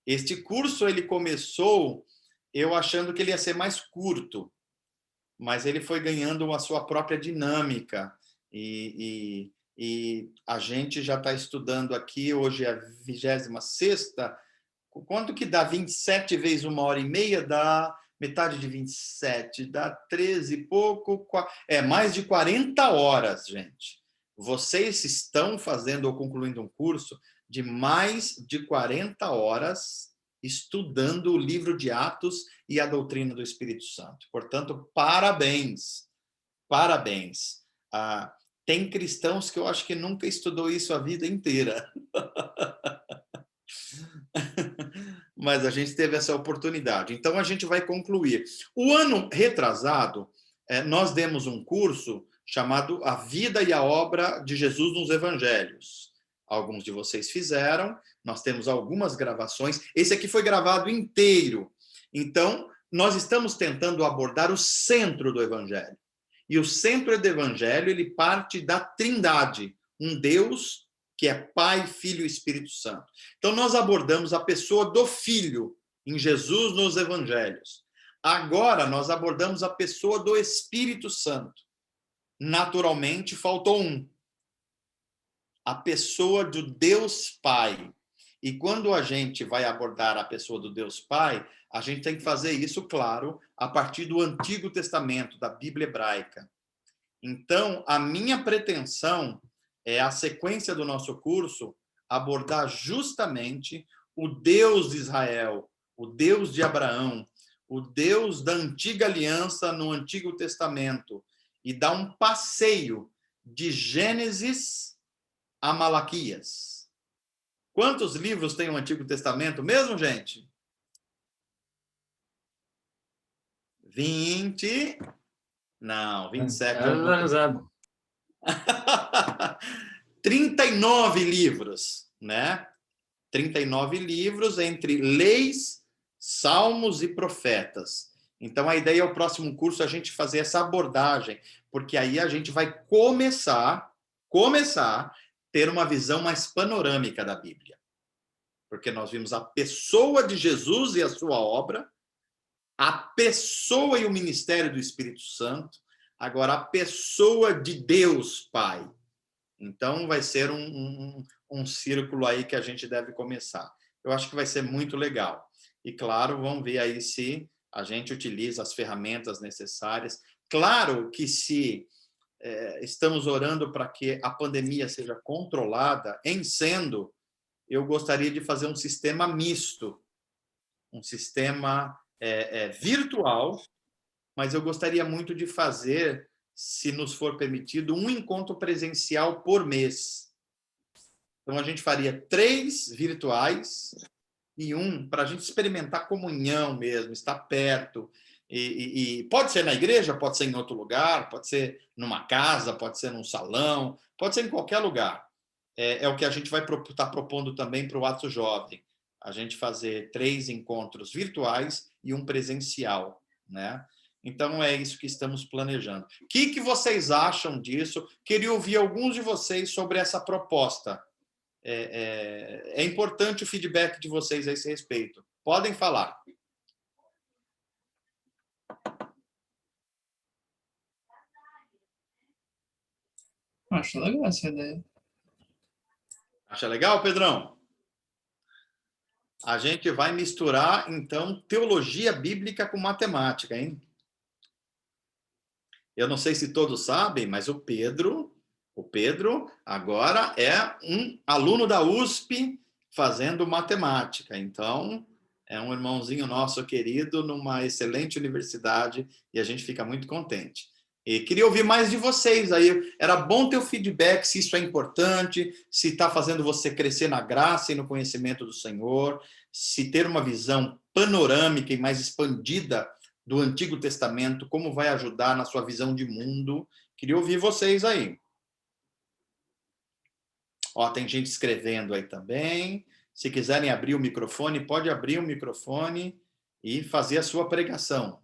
Este curso, ele começou eu achando que ele ia ser mais curto, mas ele foi ganhando a sua própria dinâmica, e a gente já está estudando aqui, hoje é a 26ª, quanto que dá 27 vezes 1h30? Dá metade de 27, dá 13 e pouco, mais de 40 horas, gente. Vocês estão fazendo ou concluindo um curso de mais de 40 horas estudando o livro de Atos e a doutrina do Espírito Santo. Portanto, parabéns, parabéns. Tem cristãos que eu acho que nunca estudou isso a vida inteira. mas a gente teve essa oportunidade. Então, a gente vai concluir. O ano retrasado, nós demos um curso chamado A Vida e a Obra de Jesus nos Evangelhos. Alguns de vocês fizeram, nós temos algumas gravações. Esse aqui foi gravado inteiro. Então, nós estamos tentando abordar o centro do Evangelho. E o centro do Evangelho, ele parte da Trindade, um Deus que é Pai, Filho e Espírito Santo. Então, nós abordamos a pessoa do Filho em Jesus nos Evangelhos. Agora, nós abordamos a pessoa do Espírito Santo. Naturalmente, faltou um. A pessoa do Deus Pai. E quando a gente vai abordar a pessoa do Deus Pai, a gente tem que fazer isso, claro, a partir do Antigo Testamento, da Bíblia hebraica. Então, a minha pretensão é, a sequência do nosso curso, abordar justamente o Deus de Israel, o Deus de Abraão, o Deus da antiga aliança no Antigo Testamento, e dar um passeio de Gênesis a Malaquias. Quantos livros tem o Antigo Testamento mesmo, gente? 20... Não, 27. 39 livros, né? 39 livros entre leis, salmos e profetas. Então, a ideia é o próximo curso a gente fazer essa abordagem, porque aí a gente vai começar a ter uma visão mais panorâmica da Bíblia. Porque nós vimos a pessoa de Jesus e a sua obra, a pessoa e o ministério do Espírito Santo, agora a pessoa de Deus Pai. Então, vai ser um círculo aí que a gente deve começar. Eu acho que vai ser muito legal. E, claro, vamos ver aí se a gente utiliza as ferramentas necessárias. Claro que se estamos orando para que a pandemia seja controlada, eu gostaria de fazer um sistema misto, um sistema virtual, mas eu gostaria muito de fazer, se nos for permitido, um encontro presencial por mês. Então, a gente faria 3 virtuais e um para a gente experimentar comunhão mesmo, estar perto. E pode ser na igreja, pode ser em outro lugar, pode ser numa casa, pode ser num salão, pode ser em qualquer lugar. É o que a gente vai estar propondo também para o Atos Jovem. A gente fazer 3 encontros virtuais e um presencial, né? Então, é isso que estamos planejando. O que vocês acham disso? Queria ouvir alguns de vocês sobre essa proposta. É importante o feedback de vocês a esse respeito. Podem falar. Acho legal essa ideia. Acha legal, Pedrão? A gente vai misturar, então, teologia bíblica com matemática, hein? Eu não sei se todos sabem, mas o Pedro agora é um aluno da USP fazendo matemática. Então, é um irmãozinho nosso querido numa excelente universidade e a gente fica muito contente. E queria ouvir mais de vocês aí. Era bom ter o feedback, se isso é importante, se está fazendo você crescer na graça e no conhecimento do Senhor, se ter uma visão panorâmica e mais expandida do Antigo Testamento, como vai ajudar na sua visão de mundo. Queria ouvir vocês aí. Ó, tem gente escrevendo aí também. Se quiserem abrir o microfone, pode abrir o microfone e fazer a sua pregação.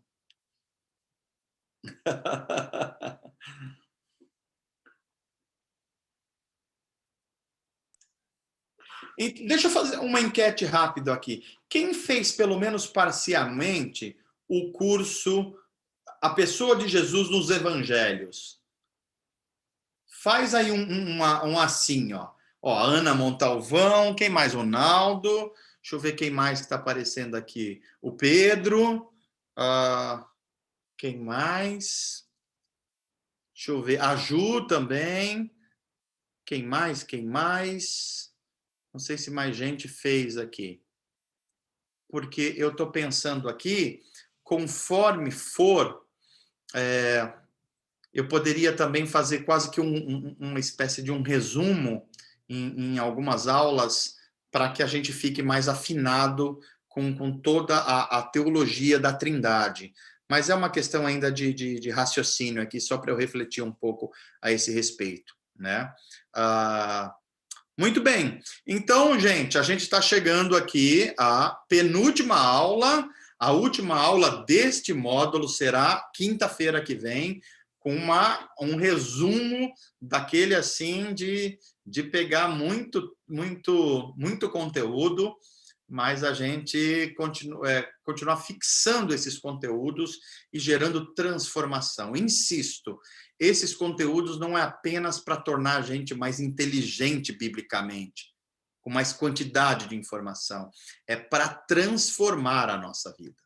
E deixa eu fazer uma enquete rápida aqui. Quem fez, pelo menos parcialmente, o curso A Pessoa de Jesus nos Evangelhos? Faz aí um assim, ó. Ó, Ana Montalvão, quem mais? O Naldo. Deixa eu ver quem mais que está aparecendo aqui. O Pedro. Quem mais? Deixa eu ver. A Ju também. Quem mais? Quem mais? Não sei se mais gente fez aqui. Porque eu estou pensando aqui, conforme for, eu poderia também fazer quase que uma espécie de um resumo em algumas aulas para que a gente fique mais afinado com toda a teologia da Trindade. Mas é uma questão ainda de raciocínio aqui, só para eu refletir um pouco a esse respeito, né? Muito bem. Então, gente, a gente está chegando aqui à penúltima aula. A última aula deste módulo será quinta-feira que vem, com um resumo daquele assim de pegar muito conteúdo, mas a gente continuar fixando esses conteúdos e gerando transformação. Insisto, esses conteúdos não é apenas para tornar a gente mais inteligente biblicamente, com mais quantidade de informação, é para transformar a nossa vida.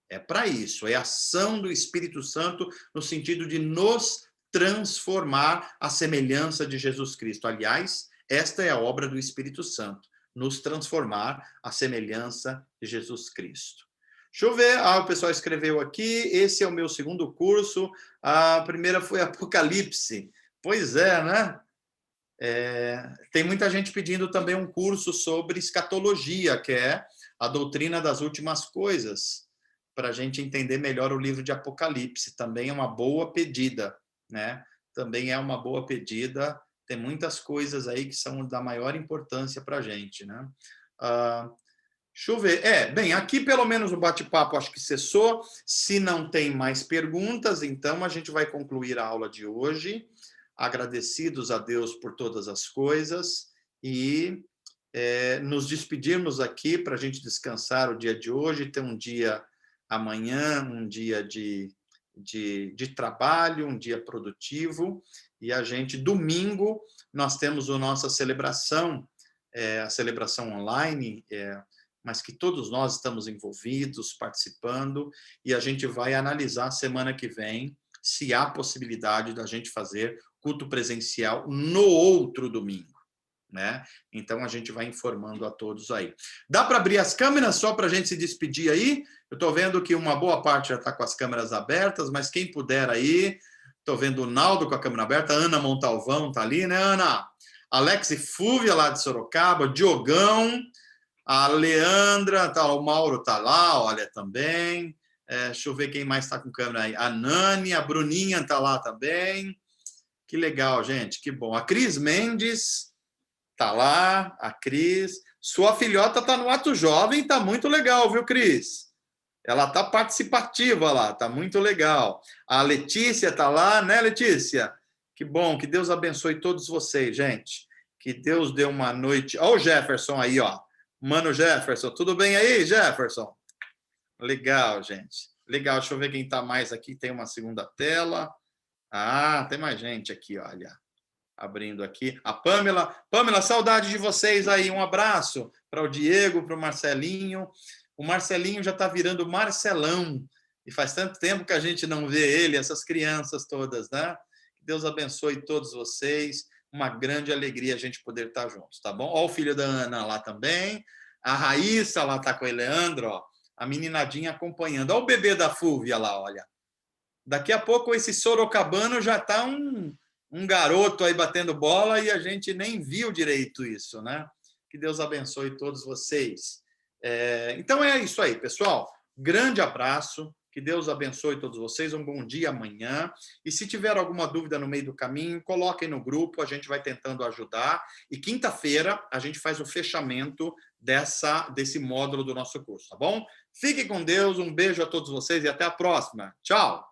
É para isso, é a ação do Espírito Santo no sentido de nos transformar à semelhança de Jesus Cristo. Aliás, esta é a obra do Espírito Santo, nos transformar à semelhança de Jesus Cristo. Deixa eu ver, o pessoal escreveu aqui, esse é o meu segundo curso, a primeira foi Apocalipse. Pois é, né? Tem muita gente pedindo também um curso sobre escatologia, que é a doutrina das últimas coisas, para a gente entender melhor o livro de Apocalipse. Também é uma boa pedida, né? Também é uma boa pedida. Tem muitas coisas aí que são da maior importância para a gente, né? Deixa eu ver. Bem, aqui pelo menos o bate-papo acho que cessou. Se não tem mais perguntas, então a gente vai concluir a aula de hoje. Agradecidos a Deus por todas as coisas e nos despedirmos aqui para a gente descansar o dia de hoje, ter um dia amanhã, um dia de trabalho, um dia produtivo, e a gente, domingo, nós temos a nossa celebração, a celebração online, mas que todos nós estamos envolvidos, participando, e a gente vai analisar semana que vem se há possibilidade da gente fazer culto presencial no outro domingo, né? Então, a gente vai informando a todos aí. Dá para abrir as câmeras só para a gente se despedir aí? Eu estou vendo que uma boa parte já está com as câmeras abertas, mas quem puder aí, estou vendo o Naldo com a câmera aberta, a Ana Montalvão está ali, né, Ana? Alex e Fúvia, lá de Sorocaba, Diogão, a Leandra, o Mauro está lá, olha, também. Deixa eu ver quem mais está com câmera aí. A Nani, a Bruninha está lá também. Que legal, gente, que bom. A Cris Mendes está lá, a Cris. Sua filhota está no Ato Jovem, está muito legal, viu, Cris? Ela está participativa lá, está muito legal. A Letícia está lá, né, Letícia? Que bom, que Deus abençoe todos vocês, gente. Que Deus dê uma noite... Olha o Jefferson aí, ó. Mano Jefferson, tudo bem aí, Jefferson? Legal, gente. Legal, deixa eu ver quem está mais aqui. Tem uma segunda tela. Tem mais gente aqui, olha. Abrindo aqui. A Pamela. Pamela, saudade de vocês aí. Um abraço para o Diego, para o Marcelinho. O Marcelinho já está virando Marcelão. E faz tanto tempo que a gente não vê ele, essas crianças todas, né? Que Deus abençoe todos vocês. Uma grande alegria a gente poder estar juntos, tá bom? Ó, o filho da Ana lá também. A Raíssa lá está com o Leandro, ó. A meninadinha acompanhando. Olha o bebê da Fúvia lá, olha. Daqui a pouco esse sorocabano já está um garoto aí batendo bola e a gente nem viu direito isso, né? Que Deus abençoe todos vocês. Então é isso aí, pessoal. Grande abraço. Que Deus abençoe todos vocês. Um bom dia amanhã. E se tiver alguma dúvida no meio do caminho, coloquem no grupo, a gente vai tentando ajudar. E quinta-feira a gente faz o fechamento desse módulo do nosso curso, tá bom? Fiquem com Deus, um beijo a todos vocês e até a próxima. Tchau!